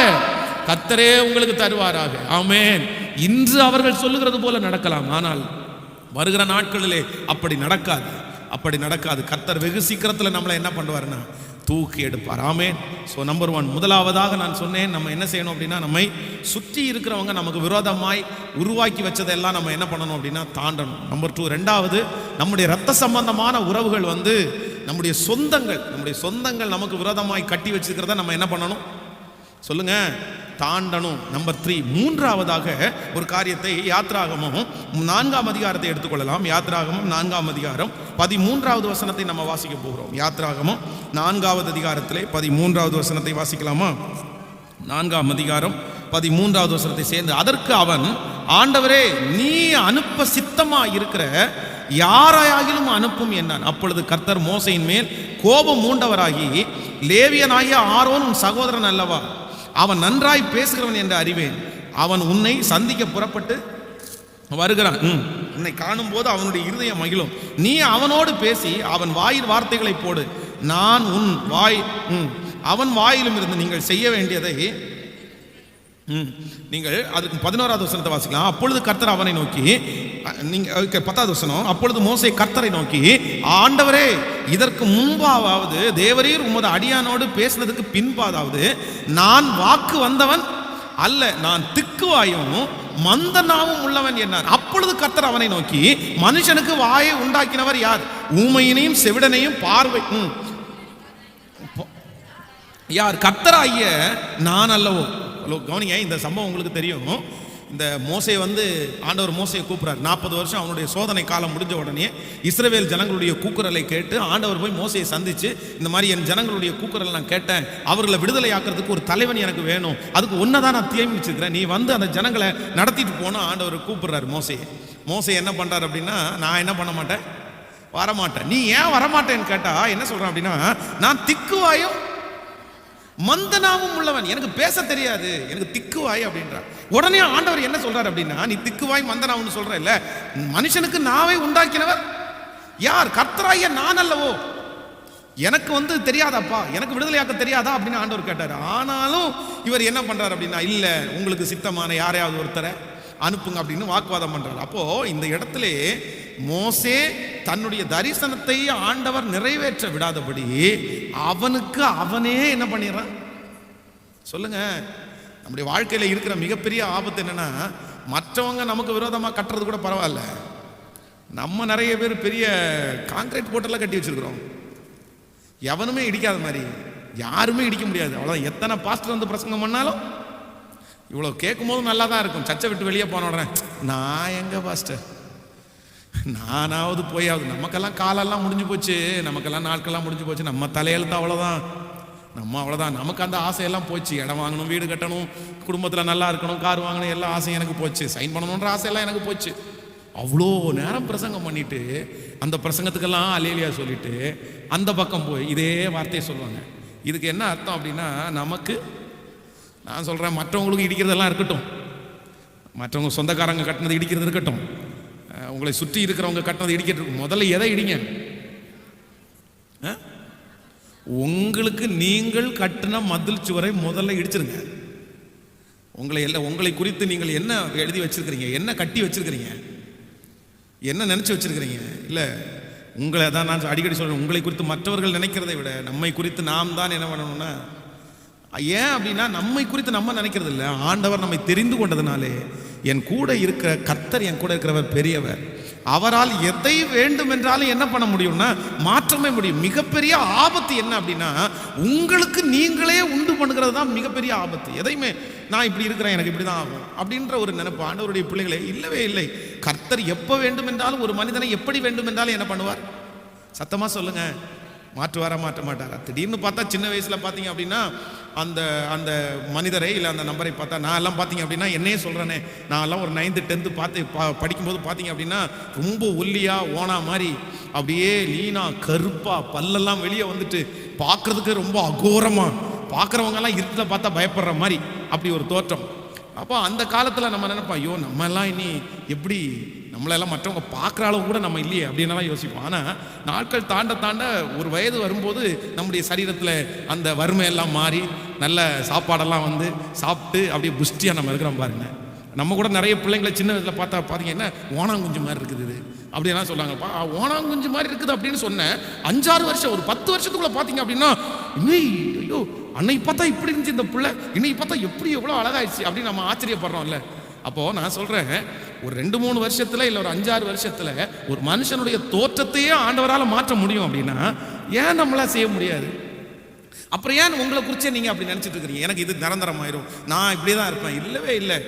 கர்த்தரே உங்களுக்கு தருவாராக. ஆமென். இன்று அவர்கள் சொல்லுகிறது போல நடக்கலாம், ஆனால் வருகிற நாட்களிலே அப்படி நடக்காது, அப்படி நடக்காது. கர்த்தர் வெகு சீக்கிரத்தில் நம்மளை என்ன பண்ணுவார்னா தூக்கி எடுப்பார். ஆமென். ஸோ நம்பர் 1, முதலாவதாக நான் சொன்னேன், நம்ம என்ன செய்யணும் அப்படின்னா, நம்மை சுற்றி இருக்கிறவங்க நமக்கு விரோதமாய் உருவாக்கி வச்சதெல்லாம் நம்ம என்ன பண்ணணும் அப்படின்னா தாண்டணும். நம்பர் 2, ரெண்டாவது, நம்முடைய இரத்த சம்பந்தமான உறவுகள் நம்முடைய சொந்தங்கள் நமக்கு விரோதமாய் கட்டி வச்சிருக்கிறத நம்ம என்ன பண்ணணும் சொல்லுங்க, தாண்டணும். நம்பர் 3, மூன்றாவதாக ஒரு காரியத்தை யாத்ராகமம் 4ஆம் அதிகாரத்தை எடுத்துக்கொள்ளலாம். யாத்ராகமம் 4ஆம் அதிகாரம் 13வது வசனத்தை நம்ம வாசிக்க போகிறோம். யாத்ராகமம் 4வது அதிகாரத்திலே 13வது வசனத்தை வாசிக்கலாமா? 4ஆம் அதிகாரம் 13வது வசனத்தை சேர்ந்து, அதற்கு அவன், ஆண்டவரே நீ அனுப்ப சித்தமா இருக்கிற யாரையாகிலும் அனுப்பும் என்றான். அப்பொழுது கர்த்தர் மோசையின் மேல் கோபம் மூண்டவராகி, லேவியனாகிய ஆரோன் உன் சகோதரன் அல்லவா, அவன் நன்றாய் பேசுகிறவன் என்று அறிவேன், அவன் உன்னை சந்திக்க புறப்பட்டு வருகிறான், உன்னை காணும் போது அவனுடைய இருதயம் மகிழும், நீ அவனோடு பேசி அவன் வாயில் வார்த்தைகளை போடு, நான் உன் அவன் வாயிலும் இருந்து நீங்கள் செய்ய வேண்டியதை நீங்கள் அதுக்கு 11வது வசனத்தை வாசிக்கலாம். அப்பொழுது கர்த்தர் அவனை நோக்கி, நீங்க 10வது வசனம், அப்பொழுது மோசே கர்த்தரை நோக்கி, ஆண்டவரே இதற்கு முன்பாவது தேவரீர் உமது அடியானோடு பேசினதுக்கு பின்பாதாவது நான் வாக்கு வந்தவன் அல்ல, நான் திக்குவாயும் மந்தனாவும் உள்ளவன் என்றார். அப்பொழுது கர்த்தர் அவனை நோக்கி, மனுஷனுக்கு வாயை உண்டாக்கினவர் யார், ஊமையினையும் செவிடனையும் பார்வை யார், கர்த்தராகிய நான் அல்லவோ. கவனிங்க, இந்த சம்பவம் உங்களுக்கு தெரியும். இந்த மோசே ஆண்டவர் மோசையை கூப்பிடுறார். 40 வருஷம் அவனுடைய சோதனை காலம் முடிஞ்ச உடனே இஸ்ரவேல் ஜனங்களுடைய கூக்குரலை கேட்டு ஆண்டவர் போய் மோசையை சந்திச்சு, இந்த மாதிரி என் ஜனங்களுடைய கூக்குரலை நான் கேட்டேன், அவர்களை விடுதலை ஆக்கிறதுக்கு ஒரு தலைவன் எனக்கு வேணும், அதுக்கு ஒன்னதான் நான் நியமிச்சிருக்கிறேன், நீ அந்த ஜனங்களை நடத்திட்டு போனா ஆண்டவர் கூப்பிடுறாரு மோசையை. மோசை என்ன பண்றாரு அப்படின்னா, நான் என்ன பண்ண மாட்டேன், வரமாட்டேன். நீ ஏன் வரமாட்டேன்னு கேட்டா என்ன சொல்றான் அப்படின்னா, நான் திக்குவாயும் மந்தனாவும் உள்ளவன், எனக்கு பேச தெரியாது, எனக்கு திக்குவாய் அப்படின்றார். உடனே ஆண்டவர் என்ன சொல்றாரு அப்படின்னா, நீ திக்குவாய் மந்தனாவுன்னு சொல்ற இல்ல, மனுஷனுக்கு நாவை உண்டாக்கினவர் யார், கர்த்தராகிய நான் அல்லவோ, எனக்கு தெரியாதாப்பா, எனக்கு விடுதலையாக்க தெரியாதா அப்படின்னு ஆண்டவர் கேட்டார். ஆனாலும் இவர் என்ன பண்றாரு அப்படின்னா, இல்ல உங்களுக்கு சித்தமான யாரையாவது ஒருத்தரை அனுப்புங்க அப்படின்னு வாக்குவாதம் பண்றாரு. அப்போ இந்த இடத்துல மோசே தன்னுடைய தரிசனத்தை ஆண்டவர் நிறைவேற்ற விடாதபடி அவனுக்கு அவனே என்ன பண்ணிடுறான் சொல்லுங்க. நம்முடைய வாழ்க்கையில இருக்கிற மிகப்பெரிய ஆபத்து என்னன்னா, மற்றவங்க நமக்கு விரோதமா கட்டுறது கூட பரவாயில்ல, நம்ம நிறைய பேர் பெரிய கான்கிரீட் போட்டெல்லாம் கட்டி வச்சிருக்கிறோம், எவனுமே இடிக்காத மாதிரி, யாருமே இடிக்க முடியாது. அவ்வளவுதான். எத்தனை பாஸ்டர் பிரசங்கம் பண்ணாலும் இவ்வளோ கேட்கும் போது நல்லா தான் இருக்கும். சர்ச்சை விட்டு வெளியே போன உடனே நான் எங்க பாஸ்டர், நானாவது போயாவது, நமக்கெல்லாம் காலெல்லாம் முடிஞ்சு போச்சு, நமக்கெல்லாம் நாட்கள்லாம் முடிஞ்சு போச்சு, நம்ம தலையெழுத்து அவ்வளோதான், அவ்வளோதான், நமக்கு அந்த ஆசையெல்லாம் போச்சு. இடம் வாங்கணும், வீடு கட்டணும், குடும்பத்தில் நல்லா இருக்கணும், கார் வாங்கணும், எல்லா ஆசையும் எனக்கு போச்சு, சைன் பண்ணணுன்ற ஆசையெல்லாம் எனக்கு போச்சு. அவ்வளோ நேரம் பிரசங்கம் பண்ணிட்டு அந்த பிரசங்கத்துக்கெல்லாம் அல்லேலியா சொல்லிட்டு அந்த பக்கம் போய் இதே வார்த்தையை சொல்லுவாங்க. இதுக்கு என்ன அர்த்தம் அப்படின்னா, நமக்கு நான் சொல்கிறேன், மற்றவங்களுக்கு இடிக்கிறதெல்லாம் இருக்கட்டும், மற்றவங்க சொந்தக்காரங்க கட்டினது இடிக்கிறது இருக்கட்டும், உங்களை சுற்றி இருக்கிறவங்க கட்டினது இடிக்கிறது, முதல்ல எதை இடிங்க, உங்களுக்கு நீங்கள் கட்டின மதில் சுவரை முதல்ல இடிச்சிருங்க. உங்களை குறித்து நீங்கள் என்ன எழுதி வச்சிருக்கிறீங்க, என்ன கட்டி வச்சிருக்கிறீங்க, என்ன நினைச்சு வச்சிருக்கிறீங்க? இல்லை, உங்களை தான் நான் அடிக்கடி சொல்றேன், உங்களை குறித்து மற்றவர்கள் நினைக்கிறதை விட நம்மை குறித்து நாம் தான் என்ன பண்ணணும்னா, ஏன் அப்படின்னா நம்மை குறித்து நம்ம நினைக்கிறது இல்லை, ஆண்டவர் நம்மை தெரிந்து கொண்டதுனாலே, என் கூட இருக்கிற கர்த்தர், என் கூட இருக்கிறவர் பெரியவர், அவரால் எதை வேண்டும் என்றாலும் என்ன பண்ண முடியும்னா மாற்றமே முடியும். மிகப்பெரிய ஆபத்து என்ன அப்படின்னா, உங்களுக்கு நீங்களே உண்டு பண்ணுகிறது தான் மிகப்பெரிய ஆபத்து. எதையுமே நான் இப்படி இருக்கிறேன், எனக்கு இப்படி தான் ஆகும் அப்படின்ற ஒரு நினைப்பு ஆண்டவருடைய பிள்ளைகளே இல்லவே இல்லை. கர்த்தர் எப்போ வேண்டும் என்றாலும், ஒரு மனிதனை எப்படி வேண்டும் என்றாலும் என்ன பண்ணுவார்? சத்தமா சொல்லுங்க, மாற்றுவாரா மாற்ற மாட்டாரா? திடீர்னு பார்த்தா சின்ன வயசில் பார்த்தீங்க அப்படின்னா அந்த அந்த மனிதரை இல்லை அந்த நம்பரை பார்த்தா, நான் எல்லாம் பார்த்தீங்க அப்படின்னா என்னையே சொல்கிறேனே, நான் எல்லாம் ஒரு 9th 10th படிக்கும்போது பார்த்தீங்க அப்படின்னா ரொம்ப ஒல்லியாக ஓனா மாதிரி அப்படியே லீனாக கருப்பாக பல்லெல்லாம் வெளியே வந்துட்டு பார்க்குறதுக்கு ரொம்ப அகோரமாக, பார்க்குறவங்கெல்லாம் இருட்டில் பார்த்தா பயப்படுற மாதிரி அப்படி ஒரு தோற்றம். அப்போ அந்த காலத்தில் நம்ம நினைப்போம், ஐயோ நம்ம எல்லாம் இனி எப்படி, நம்மளெல்லாம் மற்றவங்க பார்க்குற அளவு கூட நம்ம இல்லையே அப்படின்னலாம் யோசிப்போம். ஆனால் நாட்கள் தாண்ட தாண்ட ஒரு வயது வரும்போது நம்முடைய சரீரத்தில் அந்த வறுமையெல்லாம் மாறி நல்ல சாப்பாடெல்லாம் வந்து சாப்பிட்டு அப்படியே புஷ்டியாக நம்ம இருக்கிறோம் பாருங்க. நம்ம கூட நிறைய பிள்ளைங்களை சின்ன வயதில் பார்த்தீங்கன்னா ஓனாங்குஞ்சு மாதிரி இருக்குது இது அப்படின்லாம் சொல்லுவாங்கப்பா. ஓனாங்குஞ்சு மாதிரி இருக்குது அப்படின்னு சொன்னேன். 5-6 வருஷம் ஒரு 10 வருஷத்துக்குள்ள பார்த்தீங்க அப்படின்னா ஐயோ அன்னைக்கு பார்த்தா இப்படி இருந்துச்சு இந்த பிள்ளை, இன்னைக்கு பார்த்தா எப்படி எவ்வளோ அழகாயிடுச்சு அப்படின்னு நம்ம ஆச்சரியப்படுறோம்ல. அப்போது நான் சொல்கிறேன், ஒரு 2-3 வருஷத்தில் இல்லை ஒரு 5-6 வருஷத்தில் ஒரு மனுஷனுடைய தோற்றத்தையே ஆண்டவரால் மாற்ற முடியும் அப்படின்னா ஏன் நம்மளால் செய்ய முடியாது? அப்புறம் ஏன் உங்களை குறிச்சே நீங்கள் அப்படி நினச்சிட்டு இருக்கிறீங்க, எனக்கு இது நிரந்தரமாயிரும், நான் இப்படியே தான் இருப்பேன்? இல்லவே இல்லை.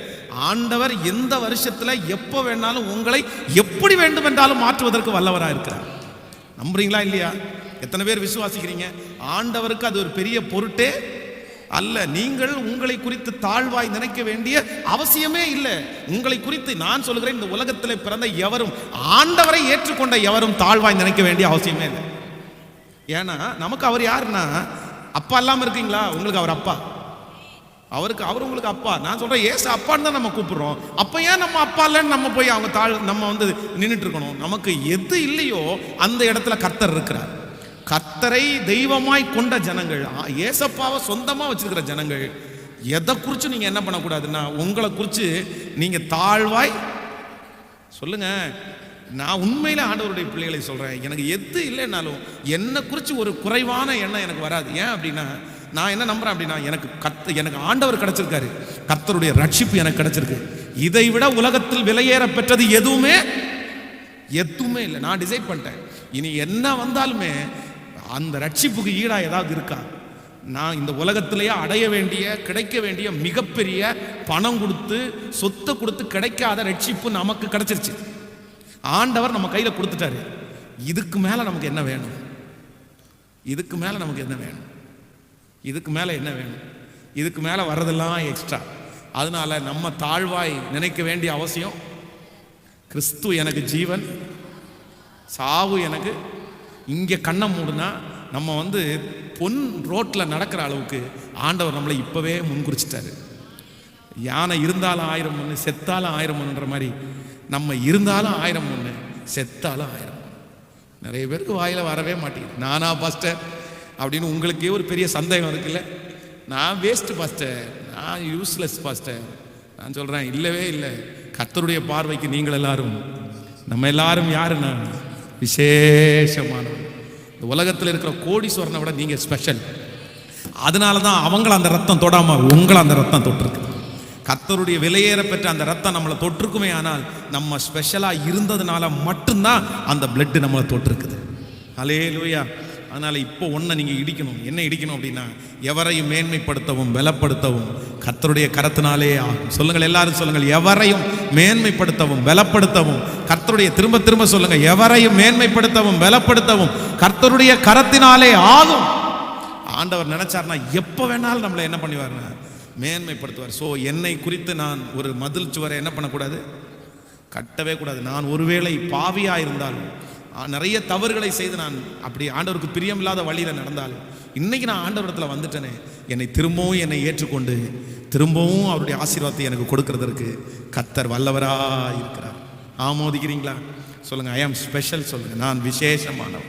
ஆண்டவர் எந்த வருஷத்தில் எப்போ வேணாலும் உங்களை எப்படி வேண்டும் என்றாலும் மாற்றுவதற்கு வல்லவராக இருக்கிறார். நம்புறீங்களா இல்லையா? எத்தனை பேர் விசுவாசிக்கிறீங்க? ஆண்டவருக்கு அது ஒரு பெரிய பொருட்டே அல்ல. நீங்கள் உங்களை குறித்து தாழ்வாய் நினைக்க வேண்டிய அவசியமே இல்லை. உங்களை குறித்து நான் சொல்கிறேன், இந்த உலகத்தில் பிறந்த எவரும், ஆண்டவரை ஏற்றுக்கொண்ட எவரும் தாழ்வாய் நினைக்க வேண்டிய அவசியமே இல்லை. ஏன்னா நமக்கு அவர் யாருன்னா, அப்பா இல்லாமல் இருக்கீங்களா? உங்களுக்கு அவர் அப்பா, அவர் உங்களுக்கு அப்பா. நான் சொல்றேன், ஏசு அப்பான்னு தான் நம்ம கூப்பிடுறோம். அப்ப ஏன் நம்ம அப்பா இல்லைன்னு நம்ம போய் அவங்க நம்ம வந்து நின்றுட்டு இருக்கணும்? நமக்கு எது இல்லையோ அந்த இடத்துல கர்த்தர் இருக்கிறார். கர்த்தரை தெய்வமாய் கொண்ட ஜனங்கள், ஏசப்பாவை சொந்தமா வச்சிருக்கிற ஜனங்கள், எதை குறிச்சு நீங்க என்ன பண்ணக்கூடாதுன்னா, உங்களை குறிச்சு நீங்க தாழ்வாய் சொல்லுங்க. நான் உண்மையில ஆண்டவருடைய பிள்ளைகளை சொல்றேன், எனக்கு எது இல்லைன்னாலும் என்னை குறித்து ஒரு குறைவான எண்ணம் எனக்கு வராது. ஏன் அப்படின்னா, நான் என்ன நம்புறேன் அப்படின்னா, எனக்கு ஆண்டவர் கிடைச்சிருக்காரு, கர்த்தருடைய ரட்சிப்பு எனக்கு கிடைச்சிருக்கு. இதை விட உலகத்தில் விலையேற பெற்றது எதுவுமே இல்லை. நான் டிசைட் பண்ணிட்டேன், இனி என்ன வந்தாலுமே அந்த ரட்சிப்புக்கு ஈடா ஏதாவது இருக்கா? நான் இந்த உலகத்திலேயே அடைய வேண்டிய, கிடைக்க வேண்டிய மிகப்பெரிய பணம் கொடுத்து சொத்தை கொடுத்து கிடைக்காத ரட்சிப்பு நமக்கு கிடைச்சிருச்சு. ஆண்டவர் நம்ம கையில் கொடுத்துட்டாரு. இதுக்கு மேலே நமக்கு என்ன வேணும்? இதுக்கு மேலே நமக்கு என்ன வேணும்? இதுக்கு மேலே என்ன வேணும்? இதுக்கு மேலே வர்றதெல்லாம் எக்ஸ்ட்ரா. அதனால நம்ம தாழ்வாய் நினைக்க வேண்டிய அவசியம், கிறிஸ்து எனக்கு ஜீவன், சாவு எனக்கு. இங்கே கண்ணை மூடுனா நம்ம வந்து பொன் ரோட்டில் நடக்கிற அளவுக்கு ஆண்டவர் நம்மளை இப்போவே முன்குறிச்சிட்டாரு. யானை இருந்தாலும் 1000 ஒன்று, செத்தாலும் 1000 ஒன்றுன்ற மாதிரி நம்ம இருந்தாலும் 1000 ஒன்று, செத்தாலும் 1000 ஒன்று. நிறைய பேருக்கு வாயில் வரவே மாட்டேங்குது. நானா பாஸ்டர் அப்படின்னு உங்களுக்கே ஒரு பெரிய சந்தேகம் இருக்குல்ல. நான் வேஸ்ட் பாஸ்டர், நான் யூஸ்லெஸ் பாஸ்டர். நான் சொல்கிறேன், இல்லவே இல்லை. கர்த்தருடைய பார்வைக்கு நீங்கள் எல்லாரும், நம்ம எல்லாரும் யாருன்னா விசேஷமானவங்க. இந்த உலகத்தில் இருக்கிற கோடீஸ்வரனை விட நீங்கள் ஸ்பெஷல். அதனால தான் அவங்கள அந்த ரத்தம் தொடாம உங்களை அந்த ரத்தம் தொட்டிருக்கு. கர்த்தருடைய விலையேற பெற்ற அந்த ரத்தம் நம்மளை தொற்றுக்குமே, ஆனால் நம்ம ஸ்பெஷலாக இருந்ததுனால மட்டும்தான் அந்த பிளட் நம்மளை தொட்டிருக்குது. ஹல்லேலூயா. அதனால் இப்போ ஒன்றை நீங்கள் இடிக்கணும். என்ன இடிக்கணும் அப்படின்னா, எவரையும் மேன்மைப்படுத்தவும் பலப்படுத்தவும் கர்த்தருடைய கரத்தினாலே ஆகும். சொல்லுங்கள், எல்லாரும் சொல்லுங்கள், எவரையும் மேன்மைப்படுத்தவும் பலப்படுத்தவும் கர்த்தருடைய, திரும்ப திரும்ப சொல்லுங்க, எவரையும் மேன்மைப்படுத்தவும் பலப்படுத்தவும் கர்த்தருடைய கரத்தினாலே ஆகும். ஆண்டவர் நினைச்சார்னா எப்போ வேணாலும் நம்மளை என்ன பண்ணிவார்னா மேன்மைப்படுத்துவார். ஸோ என்னை குறித்து நான் ஒரு மதில் சுவரை என்ன பண்ணக்கூடாது, கட்டவே கூடாது. நான் ஒருவேளை பாவியாக இருந்தாலும், நிறைய தவறுகளை செய்து நான் அப்படி ஆண்டவருக்கு பிரியமில்லாத வழியில் நடந்தாலும், இன்னைக்கு நான் ஆண்டவரிடத்தில் வந்துட்டேனே, என்னை ஏற்றுக்கொண்டு திரும்பவும் அவருடைய ஆசீர்வாதத்தை எனக்கு கொடுக்கறதற்கு கர்த்தர் வல்லவராக இருக்கிறார். ஆமோதிக்கிறீங்களா? சொல்லுங்க, ஐ ஆம் ஸ்பெஷல். சொல்லுங்க, நான் விசேஷமானவர்.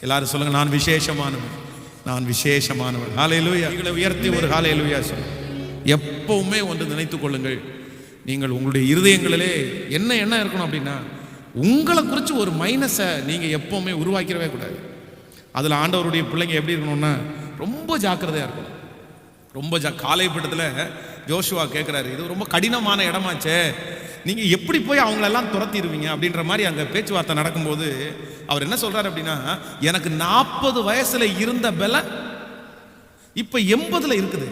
எல்லாரும் சொல்லுங்க, நான் விசேஷமானவர், நான் விசேஷமானவர். ஹல்லேலூயா. நீங்களை உயர்த்தி ஒரு ஹல்லேலூயா சொல்லுங்க. எப்பவுமே ஒன்று நினைத்து கொள்ளுங்கள், நீங்கள் உங்களுடைய இருதயங்களிலே என்ன இருக்கணும் அப்படின்னா, உங்களை குறித்து ஒரு மைனஸை நீங்கள் எப்போவுமே உருவாக்கிடவே கூடாது. அதில் ஆண்டவருடைய பிள்ளைங்க எப்படி இருக்கணும்னா, ரொம்ப ஜாக்கிரதையாக இருக்கணும். ரொம்ப காலைப்பட்டத்தில் ஜோஷுவா கேட்குறாரு, இது ரொம்ப கடினமான இடமாச்சே, நீங்கள் எப்படி போய் அவங்களெல்லாம் துரத்திடுவீங்க அப்படின்ற மாதிரி அங்கே பேச்சுவார்த்தை நடக்கும்போது அவர் என்ன சொல்கிறார் அப்படின்னா, எனக்கு 40 வயசில் இருந்த பலன் இப்போ 80 இருக்குது.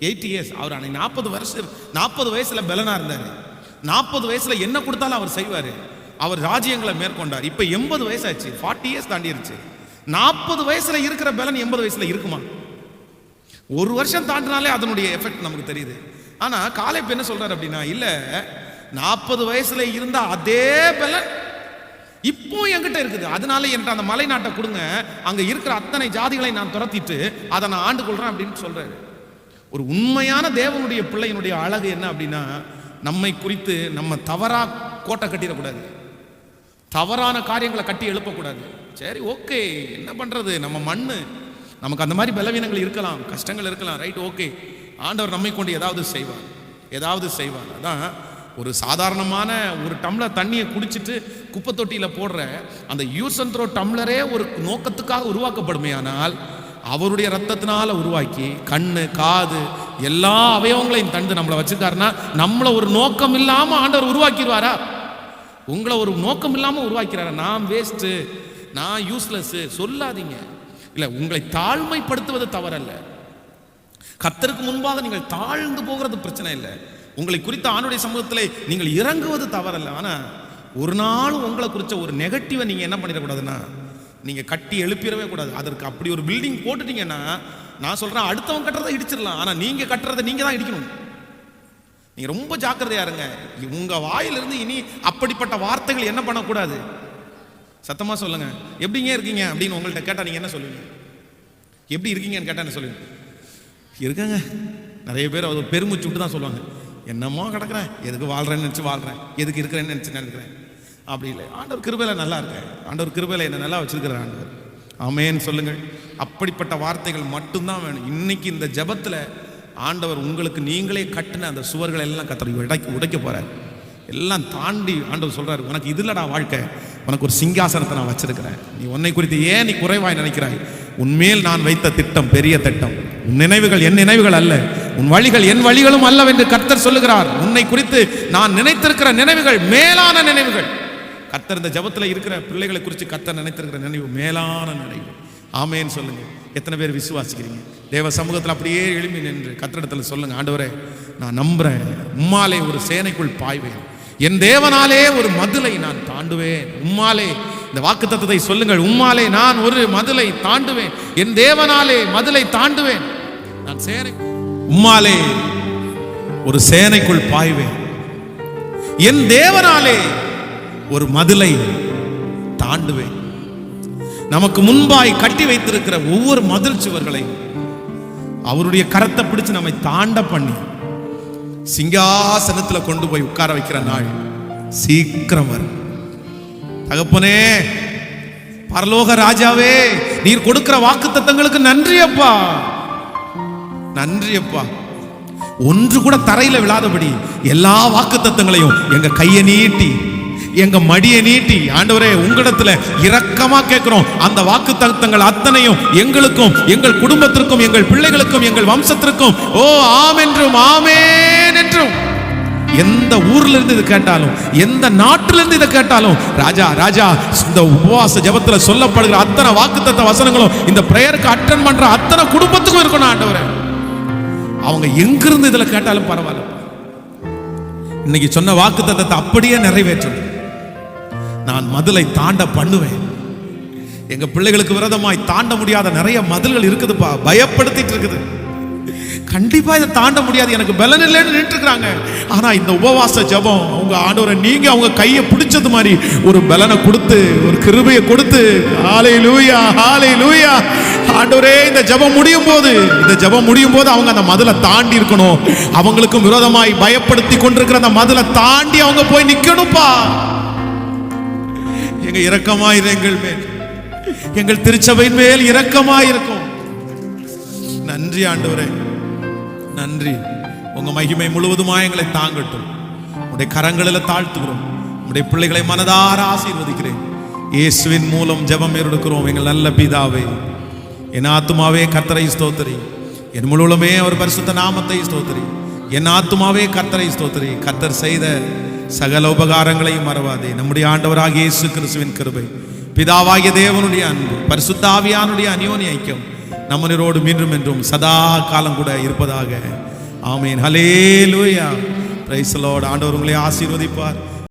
80 இயர்ஸ். அவர் அன்னைக்கு 40 வயசில் பலனாக இருந்தார். 40 வயசில் என்ன கொடுத்தாலும் அவர் செய்வார். அவர் ராஜ்யங்களை மேற்கொண்டார். இப்போ 80 வயசாச்சு, 40 இயர்ஸ் தாண்டிருச்சு. 40 வயசுல இருக்கிற பலன் 80 வயசுல இருக்குமா? ஒரு வருஷம் தாண்டினாலே அதனுடைய எஃபெக்ட் நமக்கு தெரியுது. ஆனா காலேப் என்ன சொல்றாரு அப்படின்னா, இல்ல 40 வயசுல இருந்த அதே பலன் இப்போ என்கிட்ட இருக்குது, அதனால என்கிட்ட அந்த மலை நாட்டை கொடுங்க, அங்க இருக்கிற அத்தனை ஜாதிகளை நான் துரத்திட்டு அதை நான் ஆண்டு கொள்றேன் அப்படின்னு சொல்றாரு. ஒரு உண்மையான தேவனுடைய பிள்ளையினுடைய அழகு என்ன அப்படின்னா, நம்மை குறித்து நம்ம தவறா கோட்டை கட்டிடக்கூடாது, தவறான காரியங்களை கட்டி எழுப்பக்கூடாது. சரி, ஓகே, என்ன பண்றது, நம்ம மண்ணு, நமக்கு அந்த மாதிரி பலவீனங்கள் இருக்கலாம், கஷ்டங்கள் இருக்கலாம், ரைட், ஓகே, ஆண்டவர் நம்மை கொண்டு ஏதாவது செய்வார், ஏதாவது செய்வார். அதான் ஒரு சாதாரணமான ஒரு டம்ளர் தண்ணியை குடிச்சிட்டு குப்பை தொட்டியில போடுற அந்த யூஸ் அண்ட் த்ரோ டம்ளரே ஒரு நோக்கத்துக்காக உருவாக்கப்படுமே, ஆனால் அவருடைய ரத்தத்தினால உருவாக்கி கண்ணு காது எல்லா அவயவங்களையும் தந்து நம்மளை வச்சிருக்காருன்னா, நம்மளை ஒரு நோக்கம் இல்லாம ஆண்டவர் உருவாக்கிடுவாரா? உங்களை ஒரு நோக்கம் இல்லாம உருவாக்கிறாரா? நான் வேஸ்ட், நான் யூஸ்லெஸ் சொல்லாதீங்க. இல்ல, உங்களை தாழ்மைப்படுத்துவது தவறல்ல. கர்த்தருக்கு முன்பாக நீங்கள் தாழ்ந்து போகிறது பிரச்சனை இல்லை. உங்களை குறித்த ஆணுடைய சமூகத்தில் நீங்கள் இறங்குவது தவறல்ல. ஆனா ஒரு நாள் உங்களை குறித்த ஒரு நெகட்டிவை நீங்க என்ன பண்ணிடக்கூடாதுன்னா, நீங்க கட்டி எழுப்பிடவே கூடாது. அதற்கு அப்படி ஒரு பில்டிங் போட்டுட்டீங்கன்னா, நான் சொல்றேன், அடுத்தவங்க கட்டுறதை இடிச்சிடலாம், ஆனா நீங்க கட்டுறதை நீங்க தான் இடிக்கணும். நீங்க ரொம்ப ஜாக்கிரதையா இருங்க. உங்க வாயிலிருந்து இனி அப்படிப்பட்ட வார்த்தைகள் என்ன பண்ணக்கூடாது. சத்தமா சொல்லுங்க. எப்படிங்க இருக்கீங்க அப்படின்னு உங்கள்கிட்ட கேட்டா நீங்க என்ன சொல்லுவீங்க? எப்படி இருக்கீங்கன்னு கேட்டா என்ன சொல்லுவீங்க? இருக்காங்க. நிறைய பேர் அது பெருமூச்சு விட்டு தான் சொல்லுவாங்க, என்னமோ கிடக்குறேன், எதுக்கு வாழ்றேன்னு நினைச்சு வாழ்றேன், எதுக்கு இருக்கிறேன்னு நினைச்சு நினைக்கிறேன். அப்படி இல்லை, ஆண்டவர் கிருபையில நல்லா இருக்கேன், ஆண்டவர் கிருபையில என்ன நல்லா வச்சிருக்கிற ஆண்டவர். ஆமென் சொல்லுங்கள். அப்படிப்பட்ட வார்த்தைகள் மட்டும்தான் வேணும். இன்னைக்கு இந்த ஜெபத்துல ஆண்டவர் உங்களுக்கு நீங்களே கட்டின அந்த சுவர்களை எல்லாம் கர்த்தர் உடைக்க போறார். எல்லாம் தாண்டி ஆண்டவர் சொல்றாரு, உனக்கு இதுலடா வாழ்க்கை, உனக்கு ஒரு சிங்காசனத்தை நான் வச்சிருக்கிறேன். நீ உன்னை குறித்து ஏன் நீ குறைவாய் நினைக்கிறாய்? உன்மேல் நான் வைத்த திட்டம் பெரிய திட்டம். உன் நினைவுகள் என் நினைவுகள் அல்ல, உன் வழிகள் என் வழிகளும் அல்லவென்று கர்த்தர் சொல்லுகிறார். உன்னை குறித்து நான் நினைத்திருக்கிற நினைவுகள் மேலான நினைவுகள். கர்த்தர் இந்த ஜெபத்துல இருக்கிற பிள்ளைகளை குறித்து கர்த்தர் நினைத்திருக்கிற நினைவு மேலான நினைவு. ஆமென் சொல்லுங்க. எத்தனை பேர் விசுவாசிக்கிறீங்க? தேவ சமூகத்தில் அப்படியே எழும்பி நின்று கர்த்தரிடத்துல சொல்லுங்க, ஆண்டவரே நான் நம்புறேன், உம்மாலே ஒரு சேனைக்குள் பாய்வேன், என் தேவனாலே ஒரு மதிலை நான் தாண்டுவேன். உம்மாலே, இந்த வாக்குத்தத்தத்தை சொல்லுங்கள், உம்மாலே நான் ஒரு மதிலை தாண்டுவேன், என் தேவனாலே மதிலை தாண்டுவேன். நான் சேனை, உம்மாலே ஒரு சேனைக்குள் பாய்வேன், என் தேவனாலே ஒரு மதிலை தாண்டுவேன். நமக்கு முன்பாய் கட்டி வைத்திருக்கிற ஒவ்வொரு மதில் சுவர்களை அவருடைய கரத்தை பிடிச்சு நம்மை தாண்ட பண்ணி சிங்காசனத்துல கொண்டு போய் உட்கார வைக்கிற நாள் சீக்கிரம் வரும். தகப்பனே, பரலோக ராஜாவே, நீர் கொடுக்கிற வாக்குத்தத்தங்களுக்கு நன்றி அப்பா, நன்றி அப்பா. ஒன்று கூட தரையில விழாதபடி எல்லா வாக்குத்தத்தங்களையும் எங்க கையை நீட்டி எங்க மடியை நீட்டி ஆண்டவரே உங்களிடத்துல இரக்கமா கேட்கிறோம். அந்த வாக்குத்தத்தங்கள் அத்தனையும் எங்களுக்கும் எங்கள் குடும்பத்திற்கும் எங்கள் பிள்ளைகளுக்கும் எங்கள் வம்சத்திற்கும் ஓ ஆம் என்றும் ஆமென் என்றும். எந்த ஊர்ல இருந்து இது கேட்டாலும், எந்த நாட்டில இருந்து இதை கேட்டாலும், ராஜா ராஜா, இந்த உபவாச ஜெபத்துல சொல்லப்படுகிற அத்தனை வாக்குத்தத்த வசனங்களும் இந்த பிரேயருக்கு அட்டெண்ட் பண்ற அத்தனை குடும்பத்துக்கும் இருக்கணும் ஆண்டவரே. அவங்க எங்கிருந்து இதுல கேட்டாலும் பரவாயில்ல, இன்னைக்கு சொன்ன வாக்குத்தத்தத்தை அப்படியே நிறைவேற்றணும். நான் மதிலை தாண்ட பண்ணுவேன். எங்க பிள்ளைகளுக்கு விரோதமாய் தாண்ட முடியாத நிறைய மதில்கள் இருக்குதுப்பா, பயப்படுத்திட்டு இருக்குது. கண்டிப்பா இதை தாண்ட முடியாது, எனக்கு பலன் இல்லைன்னு நின்று இருக்காங்க. ஆனா இந்த உபவாச ஜெபம் அவங்க ஆண்டவரை நீங்க அவங்க கையை பிடிச்சது மாதிரி ஒரு பலனை கொடுத்து, ஒரு கிருபையை கொடுத்து, ஹல்லேலூயா ஹல்லேலூயா. ஆண்டவரே, இந்த ஜெபம் முடியும் போது அவங்க அந்த மதிலை தாண்டி இருக்கணும். அவங்களுக்கும் விரோதமாய் பயப்படுத்தி கொண்டிருக்கிற அந்த மதிலை தாண்டி அவங்க போய் நிக்கணும்ப்பா. எங்க இரக்கமாயிரு, எங்கள் மேல், எங்கள் திருச்சபையின் மேல் இரக்கமாயிருக்கும். நன்றி ஆண்டவரே, நன்றி. உங்க மகிமை முழுவதுமாய் எங்களை தாங்கட்டும். உடைய கரங்களில் தாழ்த்துகிறோம். உடைய பிள்ளைகளை மனதார ஆசீர்வதிக்கிறேன். இயேசுவின் மூலம் ஜெபம் எடுக்கிறோம் எங்கள் நல்ல பிதாவே. என் ஆத்துமாவே கர்த்தரை ஸ்தோத்திரி, என் முழுவதுமே அவர் பரிசுத்த நாமத்தை ஸ்தோத்திரி. என் ஆத்துமாவே கர்த்தரை ஸ்தோத்திரி. கர்த்தர் செய்த சகல உபகாரங்களையும் மறவாதே. நம்முடைய ஆண்டவராகிய இயேசு கிறிஸ்துவின் கிருபை, பிதாவாகிய தேவனுடைய அன்பு, பரிசுத்த ஆவியானுடைய அந்யோன்ய ஐக்கியம் நம்மனோடு மீண்டும் என்றும் சதா காலம் கூட இருப்பதாக. Amen. Hallelujah. Praise the Lord. ஆண்டவர் உங்களை ஆசீர்வதிப்பார்.